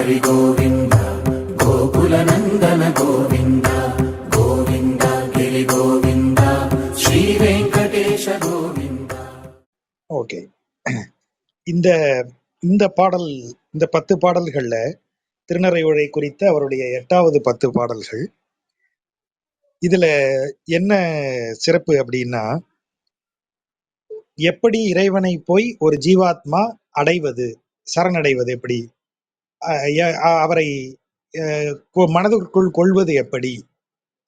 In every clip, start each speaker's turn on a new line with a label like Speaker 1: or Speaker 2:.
Speaker 1: హరి గోవింద గోకుల నందన గోవింద గోవింద గిరి Govinda Shri Venkatesha Govinda.
Speaker 2: Okay, இந்த இந்த பாடல், இந்த 10 பாடல்கள்ல திருநறையுழை குறித்த அவருடைய 8வது 10 பாடல்கள். இதுல என்ன சிறப்பு அப்படின்னா, எப்படி இறைவனை போய் ஒரு ஜீவாத்மா அடைவது, சரணடைவது எப்படி, அவரை மனதிற்குள் கொள்வது எப்படி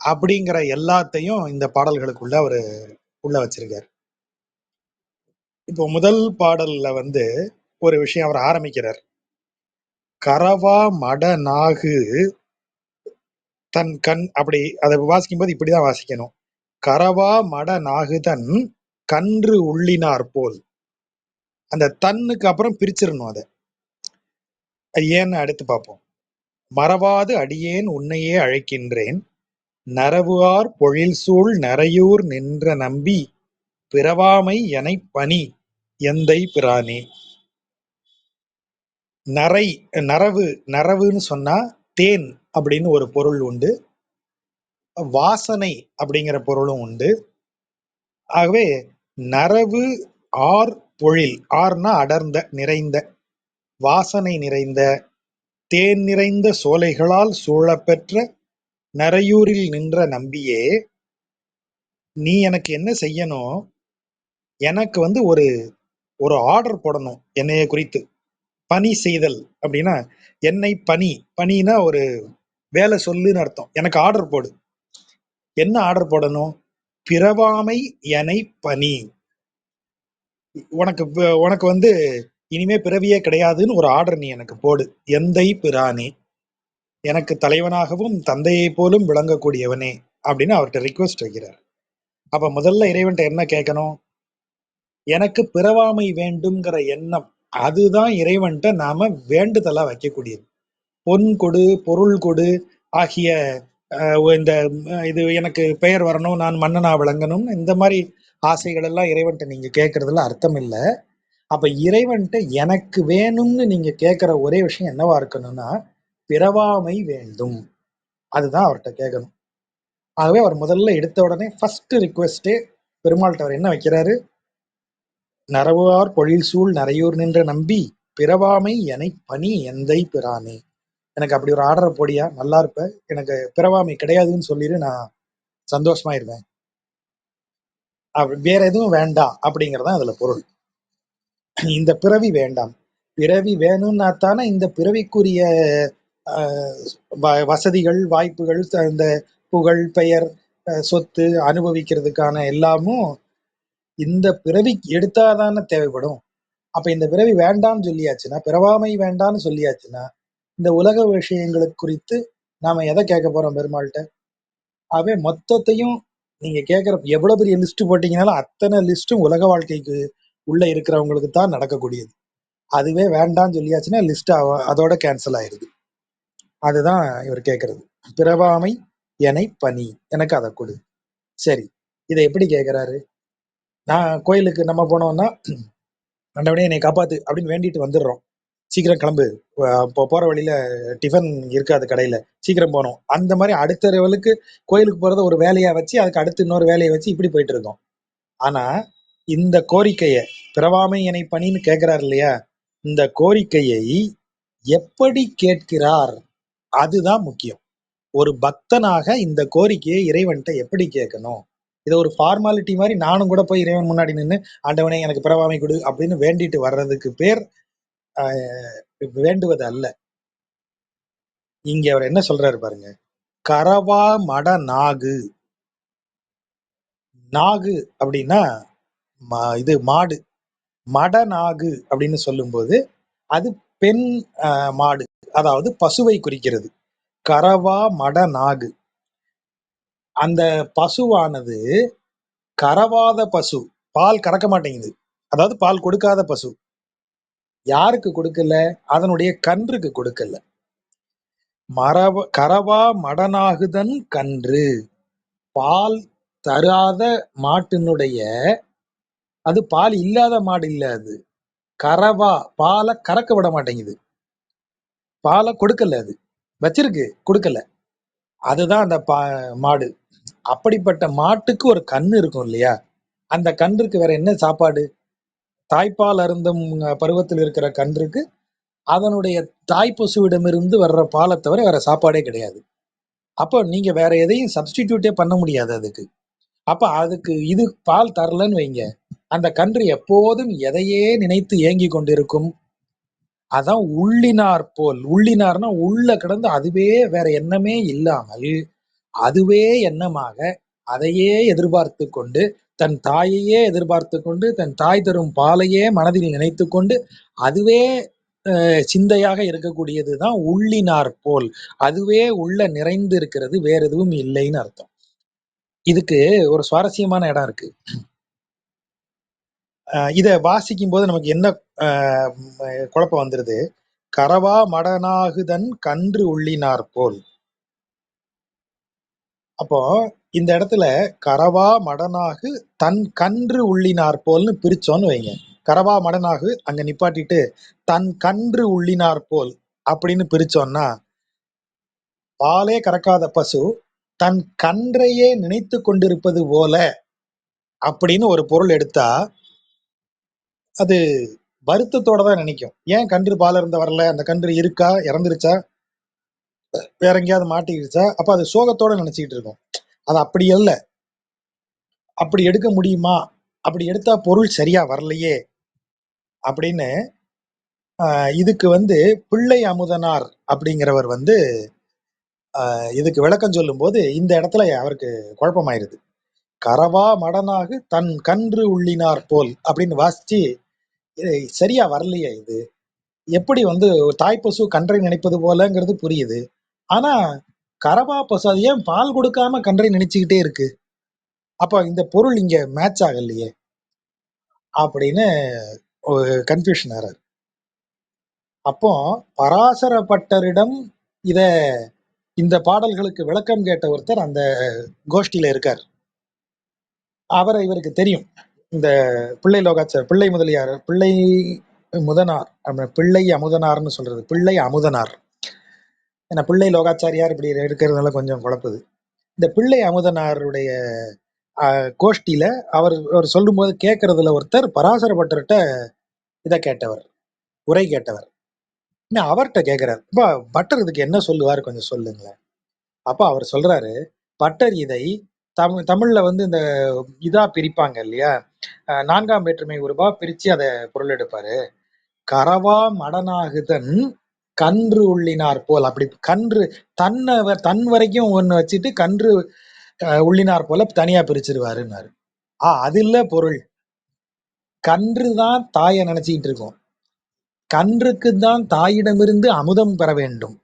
Speaker 2: அப்படிங்கிற எல்லாத்தையும் இந்த பாடல்களுக்குள்ள அவரு உள்ள வச்சிருக்காரு. இப்போ முதல் பாடல்ல ஒரு விஷயம் அவர் ஆரம்பிக்கிறார். கரவா மட நாகு தன் கண், அப்படி அதை வாசிக்கும் போது இப்படிதான் வாசிக்கணும். கரவா மட நாகுதன் கன்று உள்ளினார் போல். அந்த தன்னுக்கு அப்புறம் பிரிச்சிடணும் அதை. அது ஏன்னு அடுத்து பார்ப்போம். மறவாது அடியேன் உன்னையே அழைக்கின்றேன், நரவுஆர் பொழில் சூழ் நரையூர் நின்ற நம்பி பிறவாமை எனை பணி எந்தை பிரானே. நரை, நரவு, நரவுன்னு சொன்னா தேன் அப்படின்னு ஒரு பொருள் உண்டு, வாசனை அப்படிங்கிற பொருளும் உண்டு. ஆகவே நரவு ஆர் பொழில், ஆர்னா அடர்ந்த, நிறைந்த, வாசனை நிறைந்த, தேன் நிறைந்த சோலைகளால் சூழப்பெற்ற நரையூரில் நின்ற நம்பியே, நீ எனக்கு என்ன செய்யணும், எனக்கு ஒரு ஒரு ஆர்டர் போடணும் என்னைய குறித்து. பணி செய்தல் அப்படின்னா என்னை பணி, பணினா ஒரு வேலை சொல்லுன்னு அர்த்தம். எனக்கு ஆர்டர் போடு. என்ன ஆர்டர் போடணும்? பிறவாமை எனை பணி. உனக்கு உனக்கு இனிமே பிறவியே கிடையாதுன்னு ஒரு ஆர்டர் நீ எனக்கு போடு. எந்தை பிரானே, எனக்கு தலைவனாகவும் தந்தையை போலும் விளங்கக்கூடியவனே அப்படின்னு அவர்கிட்ட ரிக்வெஸ்ட் வைக்கிறார். அப்ப முதல்ல இறைவன்ட்ட என்ன கேட்கணும்? எனக்கு பிறவாமை வேண்டும்ங்கிற எண்ணம், அதுதான் இறைவன்ட்ட நாம வேண்டுதலா வைக்கக்கூடியது. பொன் கொடு, பொருள் கொடு ஆகிய இந்த இது எனக்கு பெயர் வரணும், நான் மன்னனா விளங்கணும், இந்த மாதிரி ஆசைகள் எல்லாம் இறைவன்ட்ட நீங்க கேட்கறதுல அர்த்தம் இல்லை. அப்ப இறைவன்ட்ட எனக்கு வேணும்னு நீங்க கேட்கிற ஒரே விஷயம் என்னவா இருக்கணும்னா, பிறவாமை வேண்டும். அதுதான் அவர்கிட்ட கேட்கணும். ஆகவே அவர் முதல்ல எடுத்த உடனே ஃபர்ஸ்ட் ரிக்வெஸ்டே பெருமாள்கிட்ட அவர் என்ன வைக்கிறாரு? நரவுஆர் பொழில் சூழ் நரையூர் நின்ற நம்பி பிறவாமை எனை பணி எந்தை பிரானே. எனக்கு அப்படி ஒரு ஆர்டரை போடியா, நல்லா இருப்ப, எனக்கு பிறவாமை கிடையாதுன்னு சொல்லிடு, நான் சந்தோஷமாயிருவேன், வேற எதுவும் வேண்டாம் அப்படிங்கறதான் அதுல பொருள். இந்த பிறவி வேண்டாம். பிறவி வேணும்னா தானே இந்த பிறவிக்குரிய வசதிகள், வாய்ப்புகள், இந்த புகழ், பெயர், சொத்து அனுபவிக்கிறதுக்கான எல்லாமும் இந்த பிறவி எடுத்தாதானே தேவைப்படும். அப்ப இந்த பிறவி வேண்டாம்னு சொல்லியாச்சுன்னா, பிறவாமை வேண்டாம்னு சொல்லியாச்சுன்னா, இந்த உலக விஷயங்களுக்கு குறித்து நாம எதை கேட்க போறோம் பெருமாள்கிட்ட? ஆகவே மொத்தத்தையும் நீங்க கேட்கிற எவ்வளவு பெரிய லிஸ்ட் போட்டீங்கன்னாலும் அத்தனை லிஸ்டும் உலக வாழ்க்கைக்கு உள்ள இருக்கிறவங்களுக்கு தான் நடக்கக்கூடியது. அதுவே வேண்டாம்னு சொல்லியாச்சுன்னா லிஸ்ட் அதோட கேன்சல் ஆயிருது. அதுதான் இவர் கேட்கறது. பிறவாமை எனை பணி, எனக்கு அதை கொடு. சரி, இதை எப்படி கேட்கிறாரு? நான் கோயிலுக்கு நம்ம போனோம்னா, ஆண்டவனே என்னை காப்பாத்து அப்படின்னு வேண்டிட்டு வந்துடுறோம். சீக்கிரம் கிளம்பு, போற வழியில டிஃபன் இருக்காது கடையில, சீக்கிரம் போனோம். அந்த மாதிரி அடுத்த லெவலுக்கு கோயிலுக்கு போறத ஒரு வேலையா வச்சு அதுக்கு அடுத்து இன்னொரு வேலையை வச்சு இப்படி போயிட்டு இருக்கோம். ஆனா இந்த கோரிக்கைய, பிறவாமை எனை பணின்னு கேட்கிறார் இல்லையா, இந்த கோரிக்கையை எப்படி கேட்கிறார் அதுதான் முக்கியம். ஒரு பக்தனாக இந்த கோரிக்கையை இறைவன்கிட்ட எப்படி கேட்கணும்? இதை ஒரு ஃபார்மாலிட்டி மாதிரி நானும் கூட போய் இறைவன் முன்னாடி நின்று ஆண்டவனே எனக்கு பிறவாமை கொடு அப்படின்னு வேண்டிட்டு வர்றதுக்கு பேர் வேண்டுவது அல்ல. இங்க அவர் என்ன சொல்றாரு பாருங்க. கரவா மட நாகு. நாகு அப்படின்னா இது மாடு. மட நாகு அப்படின்னு சொல்லும்போது அது பெண் மாடு, அதாவது பசுவை குறிக்கிறது. கரவா மட நாகு. அந்த பசுவானது கறவாத பசு, பால் கறக்க மாட்டேங்குது, அதாவது பால் கொடுக்காத பசு. யாருக்கு கொடுக்கல? அதனுடைய கன்றுக்கு கொடுக்கல. கறவா மடனாகுதன் கன்று, பால் தராத மாட்டினுடைய, அது பால் இல்லாத மாடு இல்ல, அது கறவா, பாலை கறக்க விட மாட்டேங்குது. பாலை கொடுக்கல, அது வச்சிருக்கு கொடுக்கல. அதுதான் அந்த மாடு. அப்படிப்பட்ட மாட்டுக்கு ஒரு கண்ணு இருக்கும் இல்லையா? அந்த கன்றுக்கு வேற என்ன சாப்பாடு? தாய்ப்பால் அருந்தும் பருவத்தில் இருக்கிற கன்றுக்கு அதனுடைய தாய் பசுவிடமிருந்து வர்ற பாலை தவிர வேற சாப்பாடே கிடையாது. அப்போ நீங்க வேற எதையும் சப்ஸ்டிடியூட்டே பண்ண முடியாது அதுக்கு. அப்ப அதுக்கு இது பால் தரலன்னு வைங்க, அந்த கன்று எப்போதும் எதையே நினைத்து ஏங்கிக் கொண்டிருக்கும். அதான் உள்ளினார் போல். உள்ளினார்னா உள்ள கிடந்து அதுவே வேற எண்ணமே இல்லாமல் அதுவே எண்ணமாக அதையே எதிர்பார்த்து கொண்டு தன் தாயையே எதிர்பார்த்து கொண்டு தன் தாய் தரும் பாலையே மனதில் நினைத்து கொண்டு அதுவே சிந்தையாக இருக்கக்கூடியதுதான் உள்ளினார் போல். அதுவே உள்ள நிறைந்து இருக்கிறது, வேற எதுவும் இல்லைன்னு அர்த்தம். இதுக்கு ஒரு சுவாரஸ்யமான இடம் இருக்கு. இத வாசிக்கும் போது நமக்கு என்ன குழப்பம் வந்துருது. கரவா மடனாகுதன் கன்று உள்ளினார் போல். அப்போ இந்த இடத்துல கரவா மடனாகு தன் கன்று உள்ளினார் போல்னு பிரிச்சோன்னு வைங்க. கரவா மடனாகு அங்க நிப்பாட்டிட்டு தன் கன்று உள்ளினார் போல் அப்படின்னு பிரிச்சோம்னா, பாலே கறக்காத பசு தன் கன்றையே நினைத்து கொண்டிருப்பது போல அப்படின்னு ஒரு பொருள் எடுத்தா, அது வருத்தத்தோட தான் நினைக்கும். ஏன் கன்று பால் இருந்த வரல? அந்த கன்று இருக்கா? இறந்துருச்சா? வேற எங்கேயாவது மாட்டிக்கிடுச்சா? அப்ப அது சோகத்தோட நினைச்சுக்கிட்டு இருக்கும். அது அப்படி அல்ல. அப்படி எடுக்க முடியுமா? அப்படி எடுத்தா பொருள் சரியா வரலையே அப்படின்னு இதுக்கு வந்து பிள்ளை அமுதனார் அப்படிங்கிறவர் வந்து இதுக்கு விளக்கம் சொல்லும்போது இந்த இடத்துல அவருக்கு குழப்பமாயிருது. கரவா மடனாகு தன் கன்று உள்ளினார் போல் அப்படின்னு வாசிச்சு இது சரியா வரலையே இது. எப்படி வந்து ஒரு தாய் பசு கன்றை நினைப்பது போலங்கிறது புரியுது. ஆனா கறவா பசு அது ஏன் பால் கொடுக்காம கன்றை நினைச்சுக்கிட்டே இருக்கு? அப்ப இந்த பொருள் இங்க மேட்ச் ஆகலையே அப்படின்னு ஒரு கன்ஃபியூஷன் ஆறாரு. அப்போ பராசர பட்டரிடம் இத இந்த பாடல்களுக்கு விளக்கம் கேட்ட ஒருத்தர் அந்த கோஷ்டியில இருக்கார். அவரை இவருக்கு தெரியும். இந்த பிள்ளை லோகாச்சார், பிள்ளை முதலியார், பிள்ளை முதனார், பிள்ளை அமுதனார்னு சொல்றது, பிள்ளை அமுதனார். ஏன்னா பிள்ளை லோகாச்சாரியார் இப்படி இருக்கிறதுனால கொஞ்சம் குழப்புது. இந்த பிள்ளை அமுதனாருடைய கோஷ்டியில அவர் அவர் சொல்லும்போது கேட்கறதுல ஒருத்தர் பராசர பட்டர்கிட்ட இதை கேட்டவர், உரை கேட்டவர். அவர்கிட்ட கேட்கிறார், அப்பா பட்டர் இதுக்கு என்ன சொல்லுவார் கொஞ்சம் சொல்லுங்களேன். அப்ப அவர் சொல்றாரு, பட்டர் இதை தமிழ்ல வந்து இந்த இதா பிரிப்பாங்க இல்லையா, நான்காம் வேற்றுமை உருவா பிரிச்சு அதை பொருள் எடுப்பாரு. கரவா மடனாகுதன் கன்று உள்ளினார் போல். அப்படி கன்று தன் வரைக்கும் ஒண்ணு வச்சுட்டு கன்று உள்ளினார் போல தனியா பிரிச்சிருவாருன்னாரு. அது இல்ல பொருள். கன்று தான் தாயை நினைச்சுக்கிட்டு இருக்கும். கன்றுக்கு தான் தாயிடமிருந்து அமுதம் பெற வேண்டும்.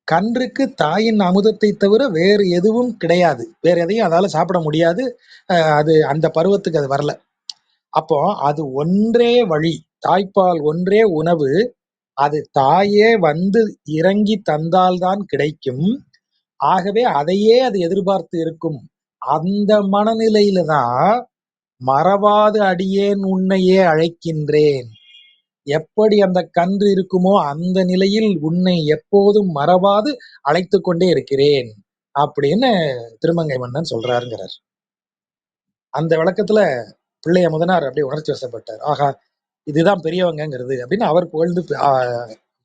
Speaker 2: கன்றுக்கு தாயின் அமுதத்தை தவிர வேறு எதுவும் கிடையாது. வேற எதையும் அதால சாப்பிட முடியாது. அது அந்த பருவத்துக்கு அது வரல. அப்போ அது ஒன்றே வழி, தாய்ப்பால் ஒன்றே உணவு. அது தாயே வந்து இறங்கி தந்தால்தான் கிடைக்கும். ஆகவே அதையே அது எதிர்பார்த்து இருக்கும். அந்த மனநிலையில தான் மறவாது அடியேன் உன்னையே அழைக்கின்றேன். எப்படி அந்த கன்று இருக்குமோ அந்த நிலையில் உன்னை எப்போதும் மறவாது அழைத்து கொண்டே இருக்கிறேன் அப்படின்னு திருமங்கை மன்னன் சொல்றாருங்கிறார். அந்த விளக்கத்துல பிள்ளை அமுதனார் அப்படியே உணர்ச்சி வசப்பட்டார். ஆகா, இதுதான் பெரியவங்கிறது அப்படின்னு அவர் புகழ்ந்து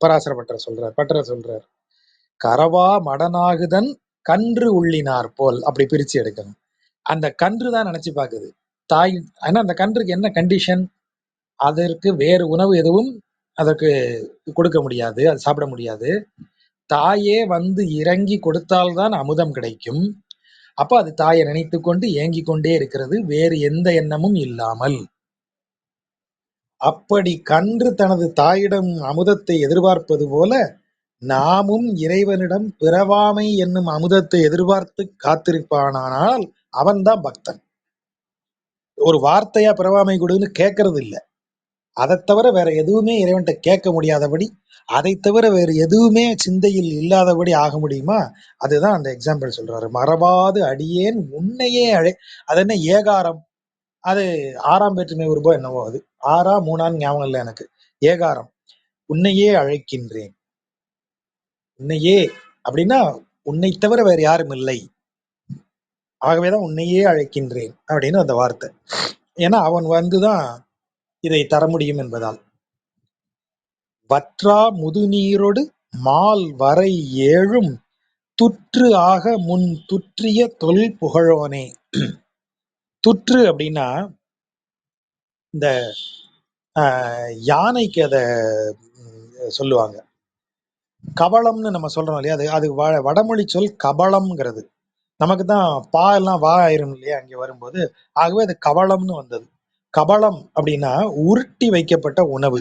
Speaker 2: பராசர பட்டர் சொல்றார். பட்டர் சொல்றார், கரவா மடனாகுதன் கன்று உள்ளினார் போல் அப்படி பிரிச்சு எடுக்கணும். அந்த கன்று தான் நினைச்சு பாக்குது தாய். ஆனா அந்த கன்றுக்கு என்ன கண்டிஷன்? அதற்கு வேறு உணவு எதுவும் அதற்கு கொடுக்க முடியாது, அது சாப்பிட முடியாது. தாயே வந்து இறங்கி கொடுத்தால்தான் அமுதம் கிடைக்கும். அப்ப அது தாயை நினைத்து கொண்டு ஏங்கி கொண்டே இருக்கிறது, வேறு எந்த எண்ணமும் இல்லாமல். அப்படி கன்று தனது தாயிடம் அமுதத்தை எதிர்பார்ப்பது போல நாமும் இறைவனிடம் பிறவாமை என்னும் அமுதத்தை எதிர்பார்த்து காத்திருப்பானால் அவன்தான் பக்தன். ஒரு வார்த்தையா பிறவாமை கொடுன்னு கேட்கறது இல்லை. அதை தவிர வேற எதுவுமே இறைவன்கிட்ட கேட்க முடியாதபடி, அதை தவிர வேறு எதுவுமே சிந்தையில் இல்லாதபடி ஆக முடியுமா? அதுதான் அந்த எக்ஸாம்பிள் சொல்றாரு. மறவாது அடியேன் உன்னையே அது என்ன ஏகாரம்? அது ஆறாம் வேற்றுமை உருவோ என்னவோ, அது ஆறா மூணான்னு ஞாபகம் இல்லை எனக்கு. ஏகாரம், உன்னையே அழைக்கின்றேன். உன்னையே அப்படின்னா உன்னை தவிர வேறு யாரும் இல்லை, ஆகவேதான் உன்னையே அழைக்கின்றேன் அப்படின்னு அந்த வார்த்தை. ஏன்னா அவன் வந்துதான் இதை தர முடியும் என்பதால். வற்றா முதுநீரொடு மால் வரை ஏழும் துற்று ஆக முன் துற்றிய தொல் புகழோனே. துற்று அப்படின்னா இந்த யானைக்கு அதை சொல்லுவாங்க. கபளம்னு நம்ம சொல்றோம் இல்லையா, அது அது வடமொழி சொல் கபளம்ங்கிறது. நமக்கு தான் பா எல்லாம் வா ஆயிரும் இல்லையா அங்கே வரும்போது. ஆகவே அது கபளம்னு வந்தது. கபளம் அப்படின்னா உருட்டி வைக்கப்பட்ட உணவு,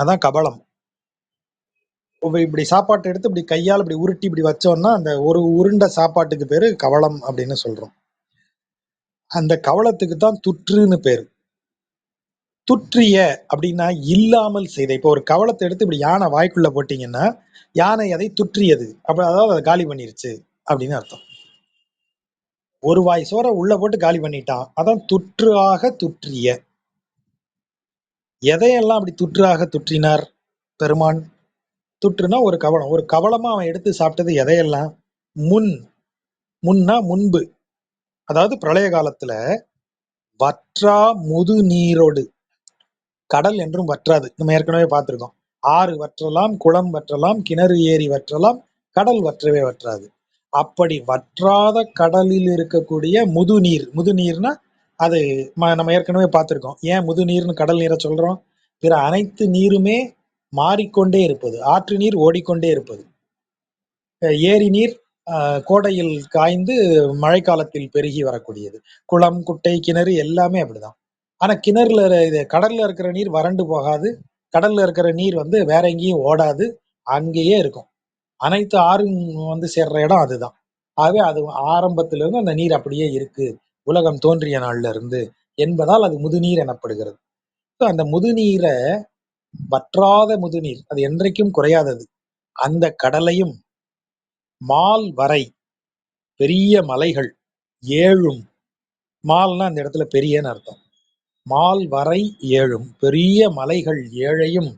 Speaker 2: அதான் கபளம். இப்படி சாப்பாட்டை எடுத்து இப்படி கையால் இப்படி உருட்டி இப்படி வச்சோம்னா அந்த ஒரு உருண்டை சாப்பாட்டுக்கு பேரு கவளம் அப்படின்னு சொல்றோம். அந்த கவளத்துக்கு தான் துற்றுன்னு பேரு. துற்றிய அப்படின்னா இல்லாமல் செய்த. இப்போ ஒரு கவளத்தை எடுத்து இப்படி யானை வாய்க்குள்ள போட்டீங்கன்னா யானை அதை துற்றியது, அப்ப அதாவது அதை காலி பண்ணிருச்சு அப்படின்னு அர்த்தம். ஒரு வாய் சோற உள்ள போட்டு காலி பண்ணிட்டான், அதான் துற்று ஆக துற்றிய. எதையெல்லாம் அப்படி துற்றாக துற்றினார் பெருமான்? துற்றுனா ஒரு கவளம், ஒரு கவளமா அவன் எடுத்து சாப்பிட்டது எதையெல்லாம்? முன், முன்னா முன்பு, அதாவது பிரளய காலத்துல வற்றா முது நீரோடு. கடல் என்றும் வற்றாது, நம்ம ஏற்கனவே பார்த்திருக்கோம். ஆறு வற்றலாம், குளம் வற்றலாம், கிணறு ஏரி வற்றலாம், கடல் வற்றவே வற்றாது. அப்படி வற்றாத கடலில் இருக்கக்கூடிய முதுநீர், முதுநீர்னா அது நம்ம ஏற்கனவே பார்த்திருக்கோம். ஏன் முதுநீர்னு கடல் நீரை சொல்றோம்? பிற அனைத்து நீருமே மாறிக்கொண்டே இருப்பது, ஆற்று நீர் ஓடிக்கொண்டே இருப்பது, ஏரி நீர் கோடையில் காய்ந்து மழைக்காலத்தில் பெருகி வரக்கூடியது. குளம், குட்டை, கிணறு எல்லாமே அப்படிதான். ஆனா கிணறுல இது கடல்ல இருக்கிற நீர் வறண்டு போகாது. கடல்ல இருக்கிற நீர் வந்து வேற எங்கேயும் ஓடாது, அங்கேயே இருக்கும். அனைத்து ஆறும் வந்து சேர்ற இடம் அதுதான். ஆகவே அது ஆரம்பத்திலிருந்து அந்த நீர் அப்படியே இருக்கு, உலகம் தோன்றிய நாள்ல இருந்து என்பதால் அது முதுநீர் எனப்படுகிறது. அந்த முதுநீரை, வற்றாத முதுநீர், அது என்றைக்கும் குறையாதது. அந்த கடலையும் மால் வரை, பெரிய மலைகள் ஏழும், மால்னா அந்த இடத்துல பெரியன்னு அர்த்தம். மால் வரை ஏழும், பெரிய மலைகள் ஏழையும்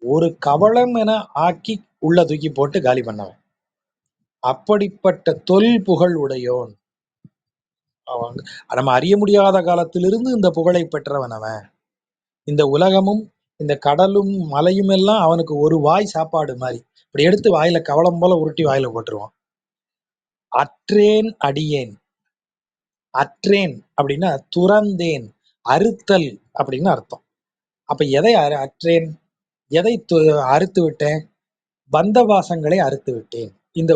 Speaker 2: ஒரு கவளம் என ஆக்கி உள்ள தூக்கி போட்டு காலி பண்ணவன். அப்படிப்பட்ட தொல் புகழ் உடையோன் அவன். நம்ம அறிய முடியாத காலத்திலிருந்து இந்த புகழை பெற்றவன் அவன். இந்த உலகமும் இந்த கடலும் மலையும் எல்லாம் அவனுக்கு ஒரு வாய் சாப்பாடு மாதிரி. இப்படி எடுத்து வாயில கவளம் போல உருட்டி வாயில போட்டுருவான். அற்றேன் அடியேன். அற்றேன் அப்படின்னா துறந்தேன், அறுத்தல் அப்படின்னு அர்த்தம். அப்ப எதை அற்றேன், எதை அறுத்து விட்டேன்? பந்தவாசங்களை அறுத்து விட்டேன். இந்த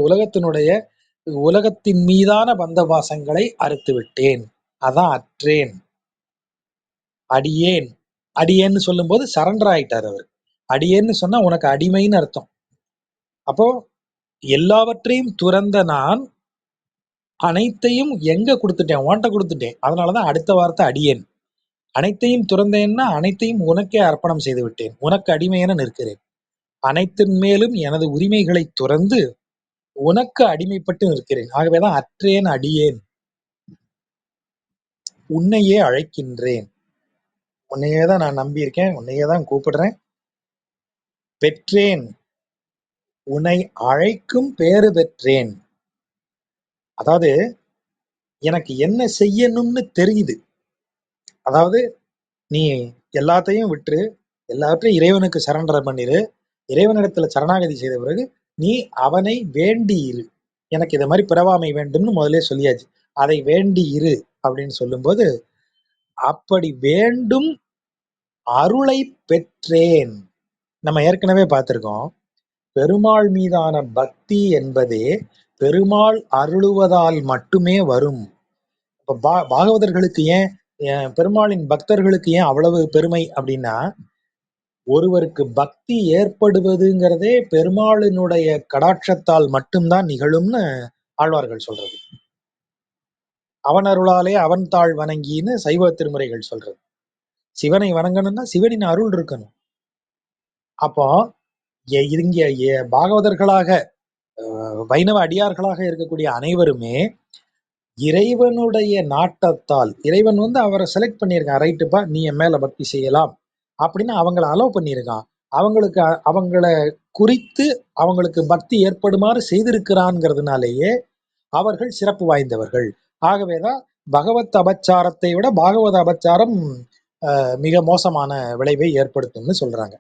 Speaker 2: உலகத்தின் மீதான பந்தவாசங்களை அறுத்து விட்டேன். அதான் அற்றேன். அடியேன், அடியேன்னு சொல்லும் போது சரண்டர் ஆயிட்டார் அவர். அடியேன்னு சொன்னா உனக்கு அடிமைன்னு அர்த்தம். அப்போ எல்லாவற்றையும் துறந்த நான் அனைத்தையும் எங்க கொடுத்துட்டேன்? உன்கிட்ட கொடுத்துட்டேன். அதனாலதான் அடுத்த வார்த்தை அடியேன். அனைத்தையும் துறந்தேன்னா அனைத்தையும் உனக்கே அர்ப்பணம் செய்து விட்டேன், உனக்கு அடிமை என நிற்கிறேன். அனைத்தின் மேலும் எனது உரிமைகளை துறந்து உனக்கு அடிமைப்பட்டு நிற்கிறேன். ஆகவேதான் அற்றேன் அடியேன், உன்னையே அழைக்கின்றேன். உன்னையே தான் நான் நம்பியிருக்கேன், உன்னையே தான் கூப்பிடுறேன். பெற்றேன், உன்னை அழைக்கும் பேறு பெற்றேன். அதாவது எனக்கு என்ன செய்யணும்னு தெரியுது. அதாவது நீ எல்லாத்தையும் விட்டு எல்லாவற்றையும் இறைவனுக்கு சரண்டர் பண்ணிரு. இறைவனிடத்துல சரணாகதி செய்த பிறகு நீ அவனை வேண்டி இரு. எனக்கு இதை மாதிரி பிறவாமை வேண்டும்னு முதலே சொல்லியாச்சு. அதை வேண்டி இரு அப்படின்னு சொல்லும்போது, அப்படி வேண்டும் அருளை பெற்றேன். நம்ம ஏற்கனவே பார்த்திருக்கோம். பெருமாள் மீதான பக்தி என்பதே பெருமாள் அருளுவதால் மட்டுமே வரும். இப்ப பாகவதர்களுக்கு ஏன், பெருமாளின் பக்தர்களுக்கு ஏன் அவ்வளவு பெருமை அப்படின்னா, ஒருவருக்கு பக்தி ஏற்படுவதுங்கிறதே பெருமாளினுடைய கடாட்சத்தால் மட்டும்தான் நிகழும்னு ஆழ்வார்கள் சொல்றது. அவன் அருளாலே அவன் தாழ் வணங்கின்னு சைவ திருமுறைகள் சொல்றது. சிவனை வணங்கணும்னா சிவனின் அருள் இருக்கணும். அப்போ இங்க பாகவதர்களாக வைணவ அடியார்களாக இருக்கக்கூடிய அனைவருமே இறைவனுடைய நாட்டத்தால், இறைவன் வந்து அவரை செலக்ட் பண்ணியிருக்கான். ரைட்டுப்பா, நீ என் மேல பக்தி செய்யலாம் அப்படின்னு அவங்கள அலோவ் பண்ணியிருக்கான். அவங்களுக்கு அவங்கள குறித்து அவங்களுக்கு பக்தி ஏற்படுமாறு செய்திருக்கிறான்ங்கிறதுனாலேயே அவர்கள் சிறப்பு வாய்ந்தவர்கள். ஆகவேதான் பகவத் அபச்சாரத்தை விட பாகவத அபச்சாரம் மிக மோசமான விளைவை ஏற்படுத்தும்னு சொல்றாங்க.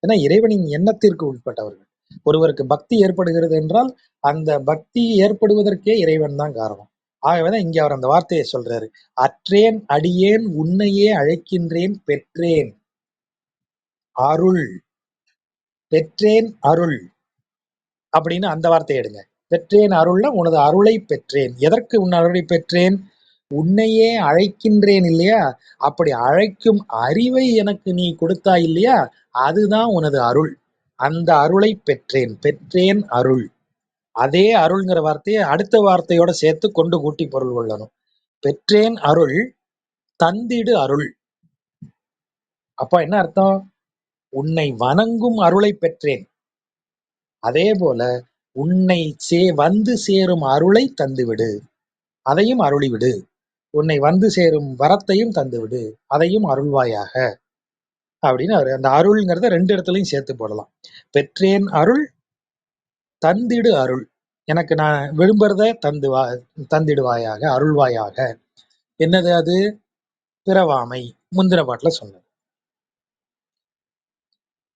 Speaker 2: ஏன்னா இறைவனின் எண்ணத்திற்கு உட்பட்டவர்கள். ஒருவருக்கு பக்தி ஏற்படுகிறது என்றால் அந்த பக்தி ஏற்படுவதற்கே இறைவன் தான் காரணம். ஆகவேதான் இங்க அவர் அந்த வார்த்தையை சொல்றாரு. அற்றேன் அடியேன் உன்னையே அழைக்கின்றேன் பெற்றேன் அருள், பெற்றேன் அருள் அப்படின்னு அந்த வார்த்தையை எடுங்க. பெற்றேன் அருள்னா உனது அருளை பெற்றேன். எதற்கு உன் அருளை பெற்றேன்? உன்னையே அழைக்கின்றேன் இல்லையா? அப்படி அழைக்கும் அறிவை எனக்கு நீ கொடுத்தாய் இல்லையா? அதுதான் உனது அருள். அந்த அருளை பெற்றேன். பெற்றேன் அருள். அதே அருள்ங்கிற வார்த்தையை அடுத்த வார்த்தையோட சேர்த்து கொண்டு கூட்டி பொருள் கொள்ளணும். பெற்றேன் அருள், தந்திடு அருள். அப்ப என்ன அர்த்தம்? உன்னை வணங்கும் அருளை பெற்றேன். அதே போல உன்னை வந்து சேரும் அருளை தந்துவிடு, அதையும் அருளிவிடு. உன்னை வந்து சேரும் வரத்தையும் தந்துவிடு, அதையும் அருள்வாயாக அப்படின்னு அந்த அருள்ங்கிறத 2 இடத்துலையும் சேர்த்து போடலாம். பெற்றேன் அருள், தந்திடு அருள். எனக்கு நான் விரும்புறத தந்திடுவாயாக, அருள்வாயாக. என்னது அது? பிறவாமை. முந்தின பாட்டுல சொன்னது.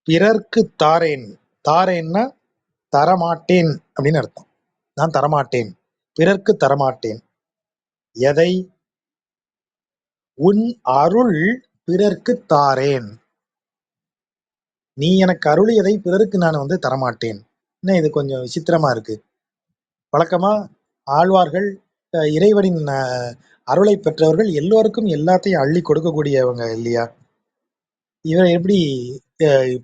Speaker 2: பிறர்க்கு தாரேன். தாரேன்னா தரமாட்டேன் அப்படின்னு அர்த்தம். நான் தரமாட்டேன், பிறர்க்கு தரமாட்டேன். எதை? உன் அருள் பிறர்க்கு தாரேன். நீ எனக்கு அருளியதை பிறருக்கு நான் வந்து தரமாட்டேன். என்ன இது கொஞ்சம் விசித்திரமா இருக்கு. வழக்கமா ஆழ்வார்கள் இறைவனின் அருளை பெற்றவர்கள் எல்லோருக்கும் எல்லாத்தையும் அள்ளி கொடுக்கக்கூடியவங்க இல்லையா? இவர் எப்படி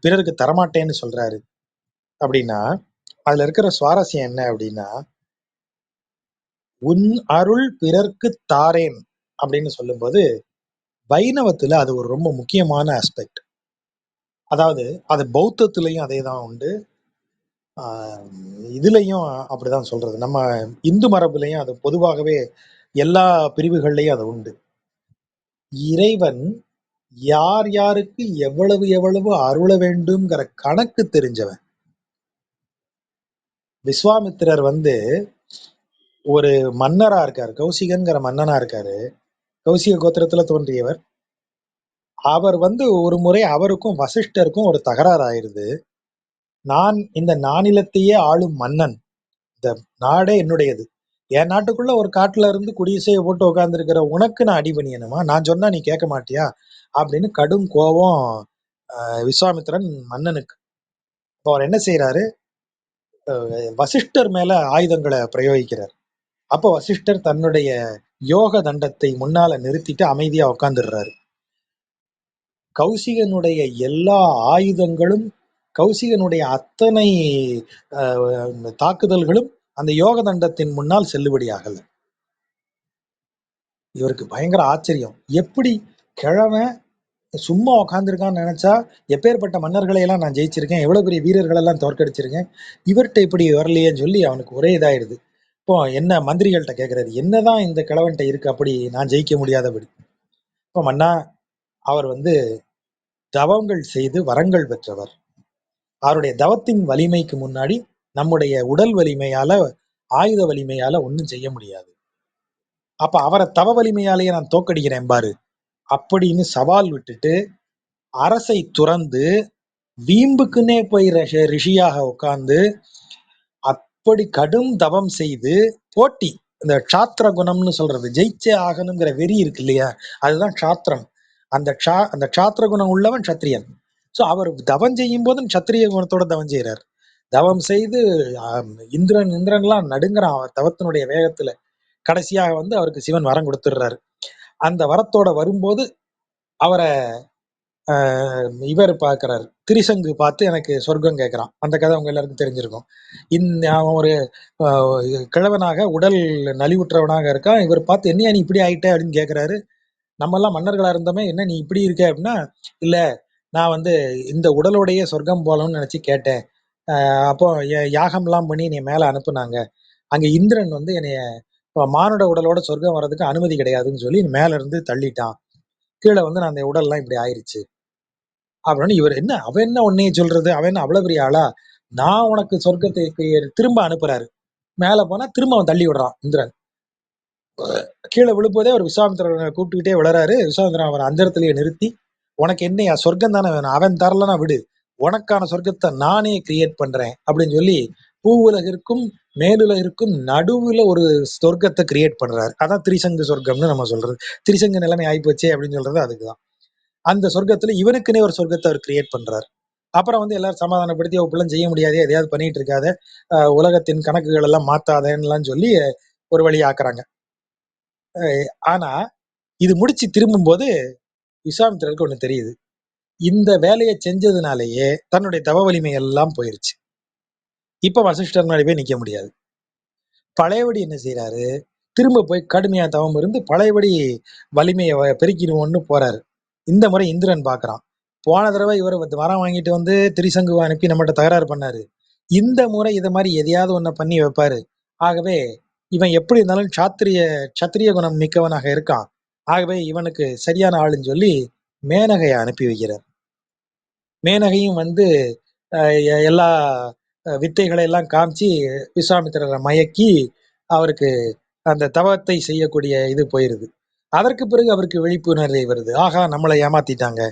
Speaker 2: பிறருக்கு தரமாட்டேன்னு சொல்றாரு அப்படின்னா, அதுல இருக்கிற சுவாரஸ்யம் என்ன அப்படின்னா, உன் அருள் பிறர்க்கு தாரேன் அப்படின்னு சொல்லும்போது வைணவத்துல அது ஒரு ரொம்ப முக்கியமான ஆஸ்பெக்ட். அதாவது அது பௌத்தத்திலையும் அதே தான் உண்டு, இதுலையும் அப்படிதான் சொல்றது. நம்ம இந்து மரபுலையும் அது பொதுவாகவே எல்லா பிரிவுகள்லையும் அது உண்டு. இறைவன் யார் யாருக்கு எவ்வளவு எவ்வளவு அருள வேண்டும்ங்கிற கணக்கு தெரிஞ்சவன். விஸ்வாமித்திரர் வந்து ஒரு மன்னரா இருக்காரு, கௌசிகன்கிற மன்னனா இருக்காரு. கௌசிக கோத்திரத்துல தோன்றியவர். அவர் வந்து ஒரு முறை அவருக்கும் வசிஷ்டருக்கும் ஒரு தகராறு ஆயிருது. நான் இந்த நானிலத்தையே ஆளும் மன்னன், இந்த நாடே என்னுடையது, என் நாட்டுக்குள்ள ஒரு காட்டுல இருந்து குடிசையை போட்டு உட்கார்ந்துருக்கிற உனக்கு நான் அடிபணியணுமா? நான் சொன்னா நீ கேட்க மாட்டியா? அப்படின்னு கடும் கோபம் விஸ்வாமித்திரன் மன்னனுக்கு. இப்போ அவர் என்ன செய்யறாரு? வசிஷ்டர் மேல ஆயுதங்களை பிரயோகிக்கிறார். அப்போ வசிஷ்டர் தன்னுடைய யோக தண்டத்தை முன்னால நிறுத்திட்டு அமைதியா உட்கார்ந்துடுறாரு. கௌசிகனுடைய எல்லா ஆயுதங்களும், கௌசிகனுடைய அத்தனை தாக்குதல்களும் அந்த யோக தண்டத்தின் முன்னால் செல்லுபடியாகல. இவருக்கு பயங்கர ஆச்சரியம். எப்படி கிழவன் சும்மா உட்காந்துருக்கான்னு நினைச்சா எப்பேற்பட்ட மன்னர்களை எல்லாம் நான் ஜெயிச்சிருக்கேன், எவ்வளவு பெரிய வீரர்கள் எல்லாம் தோற்கடிச்சிருக்கேன், இவர்கிட்ட இப்படி வரலையேன்னு சொல்லி அவனுக்கு ஒரே இதாயிடுது. இப்போ என்ன மந்திரிகள்கிட்ட கேட்கறாரு, என்னதான் இந்த கிழவன்கிட்ட இருக்கு அப்படி நான் ஜெயிக்க முடியாதபடி? இப்போ மன்னா, அவர் வந்து தவங்கள் செய்து வரங்கள் பெற்றவர். அவருடைய தவத்தின் வலிமைக்கு முன்னாடி நம்முடைய உடல் வலிமையால, ஆயுத வலிமையால ஒன்றும் செய்ய முடியாது. அப்ப அவரை தவ வலிமையாலேயே நான் தோக்கடிக்கிறேன் பாரு அப்படின்னு சவால் விட்டுட்டு அரசை துறந்து வீம்புக்குன்னே போய் ரிஷியாக உட்கார்ந்து அப்படி கடும் தவம் செய்து போட்டி, இந்த க்ஷாத்திர குணம்னு சொல்றது, ஜெயிச்சே ஆகணுங்கிற வெறி இருக்கு இல்லையா, அதுதான் க்ஷாத்திரம். அந்த க்ஷாத்திர குணம் உள்ளவன் சத்திரியன். ஸோ அவர் தவம் செய்யும் போதும் சத்திரிய குணத்தோட தவம் செய்யறார். தவம் செய்து இந்திரன்லாம் நடுங்குறான் அவர் தவத்தினுடைய வேகத்துல. கடைசியாக வந்து அவருக்கு சிவன் வரம் கொடுத்துடுறாரு. அந்த வரத்தோட வரும்போது அவரை இவர் பார்க்கிறாரு, திரிசங்கு பார்த்து எனக்கு சொர்க்கம் கேட்கிறான். அந்த கதை அவங்க எல்லாருக்கும் தெரிஞ்சிருக்கும். அவன் ஒரு கிழவனாக உடல் நலிவுற்றவனாக இருக்கான். இவர் பார்த்து என்னையா நீ இப்படி ஆயிட்ட அப்படின்னு கேட்கிறாரு. நம்ம எல்லாம் மன்னர்களா இருந்தோமே, என்ன நீ இப்படி இருக்க அப்படின்னா, இல்ல நான் வந்து இந்த உடலோடையே சொர்க்கம் போகலாம்னு நினைச்சு கேட்டேன். அப்போ யாகம்லாம் பண்ணி என்னை மேல அனுப்புனாங்க. அங்க இந்திரன் வந்து என்னைய மானுட உடலோட சொர்க்கம் வர்றதுக்கு அனுமதி கிடையாதுன்னு சொல்லி மேல இருந்து தள்ளிட்டான். கீழே வந்து நான் அந்த உடல்லாம் இப்படி ஆயிருச்சு அப்படின்னு இவர் என்ன அவன் என்ன உன்னைய சொல்றது, அவன் என்ன அவ்வளவு பெரிய ஆளா, நான் உனக்கு சொர்க்கத்தை திரும்ப அனுப்புறாரு. மேல போனா திரும்ப அவன் தள்ளி விடுறான் இந்திரன். கீழே விழும்போதே அவர் விஸ்வாமித்திரனை கூப்பிட்டுக்கிட்டே விழறாரு. விஸ்வாமித்திரன் அவரை அந்த இடத்துலயே நிறுத்தி, உனக்கு என்னையா சொர்க்கம் தானே வேணும், அவன் தரலனா விடு, உனக்கான சொர்க்கத்தை நானே கிரியேட் பண்றேன் அப்படின்னு சொல்லி பூவுலகிற்கும் மேலுலகிற்கும் நடுவுல ஒரு சொர்க்கத்தை கிரியேட் பண்றாரு. அதான் திரிசங்கு சொர்க்கம்னு நம்ம சொல்றது. திரிசங்கு நிலைமை ஆயிப்போச்சே அப்படின்னு சொல்றது அதுக்குதான். அந்த சொர்க்கத்துல இவனுக்குன்னே ஒரு சொர்க்கத்தை அவர் கிரியேட் பண்றாரு. அப்புறம் வந்து எல்லாரும் சமாதானப்படுத்தி அவ செய்ய முடியாது, எதையாவது பண்ணிட்டு இருக்காத, உலகத்தின் கணக்குகள் எல்லாம் மாத்தாதேன்னு சொல்லி ஒரு வழி ஆக்குறாங்க. ஆனா இது முடிச்சு திரும்பும் போது விஸ்வாமித்திரருக்கு ஒண்ணு தெரியுது. இந்த வேலையை செஞ்சதுனாலேயே தன்னுடைய தவ வலிமை எல்லாம் போயிருச்சு. இப்ப வசிஷ்டர் முன்னாடி போய் நிக்க முடியாது. பழையபடி என்ன செய்யறாரு, திரும்ப போய் கடுமையா தவம் இருந்து பழையபடி வலிமையை பெருக்கிடுவோம்னு போறாரு. இந்த முறை இந்திரன் பாக்குறான். போன தடவை இவர் வரம் வாங்கிட்டு வந்து திரிசங்குவை அனுப்பி நம்மகிட்ட தகராறு பண்ணாரு. இந்த முறை இதை மாதிரி எதையாவது ஒன்ன பண்ணி வைப்பாரு. ஆகவே இவன் எப்படி இருந்தாலும் சத்திரிய குணம் மிக்கவனாக இருக்கான். ஆகவே இவனுக்கு சரியான ஆளுன்னு சொல்லி மேனகையை அனுப்பி வைக்கிறார். மேனகையும் வந்து எல்லா வித்தைகளை எல்லாம் காமிச்சு விஸ்வாமித்திரரை மயக்கி அவருக்கு அந்த தவத்தை செய்யக்கூடிய இது போயிருது. அதற்கு பிறகு அவருக்கு விழிப்புணர்வு வருது. ஆகா, நம்மளை ஏமாத்திட்டாங்க,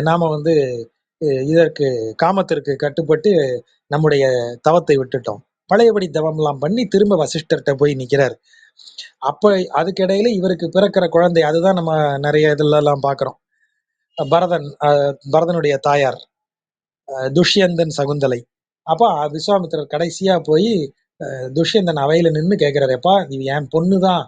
Speaker 2: நாம வந்து இதற்கு காமத்திற்கு கட்டுப்பட்டு நம்முடைய தவத்தை விட்டுட்டோம். பழையபடி தவம் எல்லாம் பண்ணி திரும்ப வசிஷ்டர்கிட்ட போய் நிக்கிறார். அப்ப அதுக்கிடையில இவருக்கு பிறக்கிற குழந்தை, அதுதான் நம்ம நிறைய இதுல எல்லாம் பாக்குறோம். பரதனுடைய தாயார் துஷ்யந்தன் சகுந்தலை. அப்ப விஸ்வாமித்திரர் கடைசியா போய் துஷ்யந்தன் அவையில நின்னு கேட்கிறாரு, எப்பா நீ என் பொண்ணுதான்,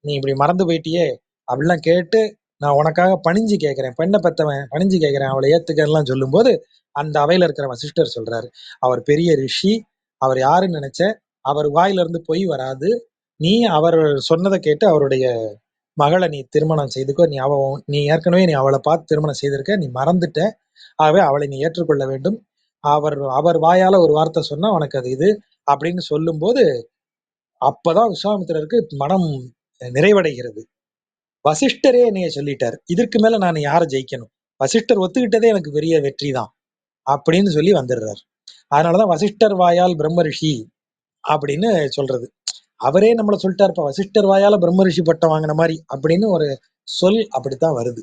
Speaker 2: நீ இப்படி மறந்து போயிட்டியே அப்படிலாம் கேட்டு நான் உனக்காக பணிஞ்சு கேட்கிறேன், பெண்ணை பெத்தவன் பணிஞ்சு கேட்கிறேன், அவளை ஏத்துக்கலாம் சொல்லும் போது அந்த அவையில இருக்கிற வசிஷ்டர் சொல்றாரு, அவர் பெரிய ரிஷி, அவர் யாருன்னு நினைச்ச, அவர் வாயில இருந்து பொய் வராது, நீ அவர் சொன்னதை கேட்டு அவருடைய மகளை நீ திருமணம் செய்துக்கோ, நீ ஏற்கனவே நீ அவளை பார்த்து திருமணம் செய்திருக்க, நீ மறந்துட்ட, ஆகவே அவளை நீ ஏற்றுக்கொள்ள வேண்டும், அவர் அவர் வாயால ஒரு வார்த்தை சொன்னா உனக்கு அது இது அப்படின்னு சொல்லும் போது அப்பதான் விஸ்வாமித்திரருக்கு மனம் நிறைவடைகிறது. வசிஷ்டரே என்னைய சொல்லிட்டார், இதற்கு மேல நான் யாரை ஜெயிக்கணும், வசிஷ்டர் ஒத்துக்கிட்டதே எனக்கு பெரிய வெற்றி தான் அப்படின்னு சொல்லி வந்துடுறாரு. அதனாலதான் வசிஷ்டர் வாயால் பிரம்ம ரிஷி அப்படின்னு சொல்றது. அவரே நம்மள சொல்லிட்டாருப்பா, வசிஷ்டர் வாயால பிரம்ம ரிஷி பட்டம் வாங்கின மாதிரி அப்படின்னு ஒரு சொல் அப்படித்தான் வருது.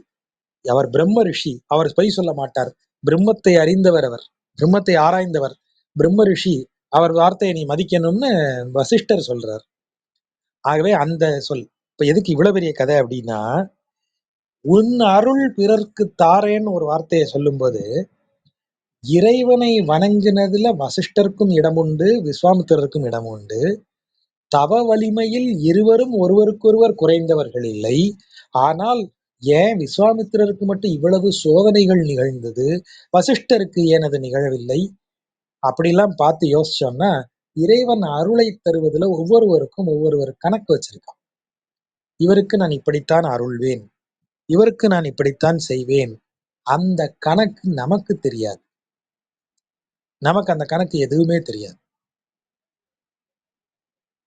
Speaker 2: அவர் பிரம்ம ரிஷி, அவர் பொய் சொல்ல மாட்டார், பிரம்மத்தை அறிந்தவர், அவர் பிரம்மத்தை ஆராய்ந்தவர், பிரம்ம ரிஷி, அவர் வார்த்தையை நீ மதிக்கணும்னு வசிஷ்டர் சொல்றார். ஆகவே அந்த சொல் இப்ப எதுக்கு இவ்வளவு பெரிய கதை அப்படின்னா, உன் அருள் பிறர்க்கு தாரேன்னு ஒரு வார்த்தையை சொல்லும்போது இறைவனை வணங்கினதுல வசிஷ்டருக்கும் இடம் உண்டு, விஸ்வாமித்திரருக்கும் இடம் உண்டு. தவ வலிமையில் இருவரும் ஒருவருக்கொருவர் குறைந்தவர்கள் இல்லை. ஆனால் ஏன் விஸ்வாமித்திரருக்கு மட்டும் இவ்வளவு சோதனைகள் நிகழ்ந்தது, வசிஷ்டருக்கு ஏன் அது நிகழவில்லை அப்படிலாம் பார்த்து யோசிச்சோம்னா, இறைவன் அருளை தருவதில் ஒவ்வொருவருக்கும் ஒவ்வொருவர் கணக்கு வச்சிருக்கான். இவருக்கு நான் இப்படித்தான் அருள்வேன், இவருக்கு நான் இப்படித்தான் செய்வேன். அந்த கணக்கு நமக்கு தெரியாது. நமக்கு அந்த கணக்கு எதுவுமே தெரியாது.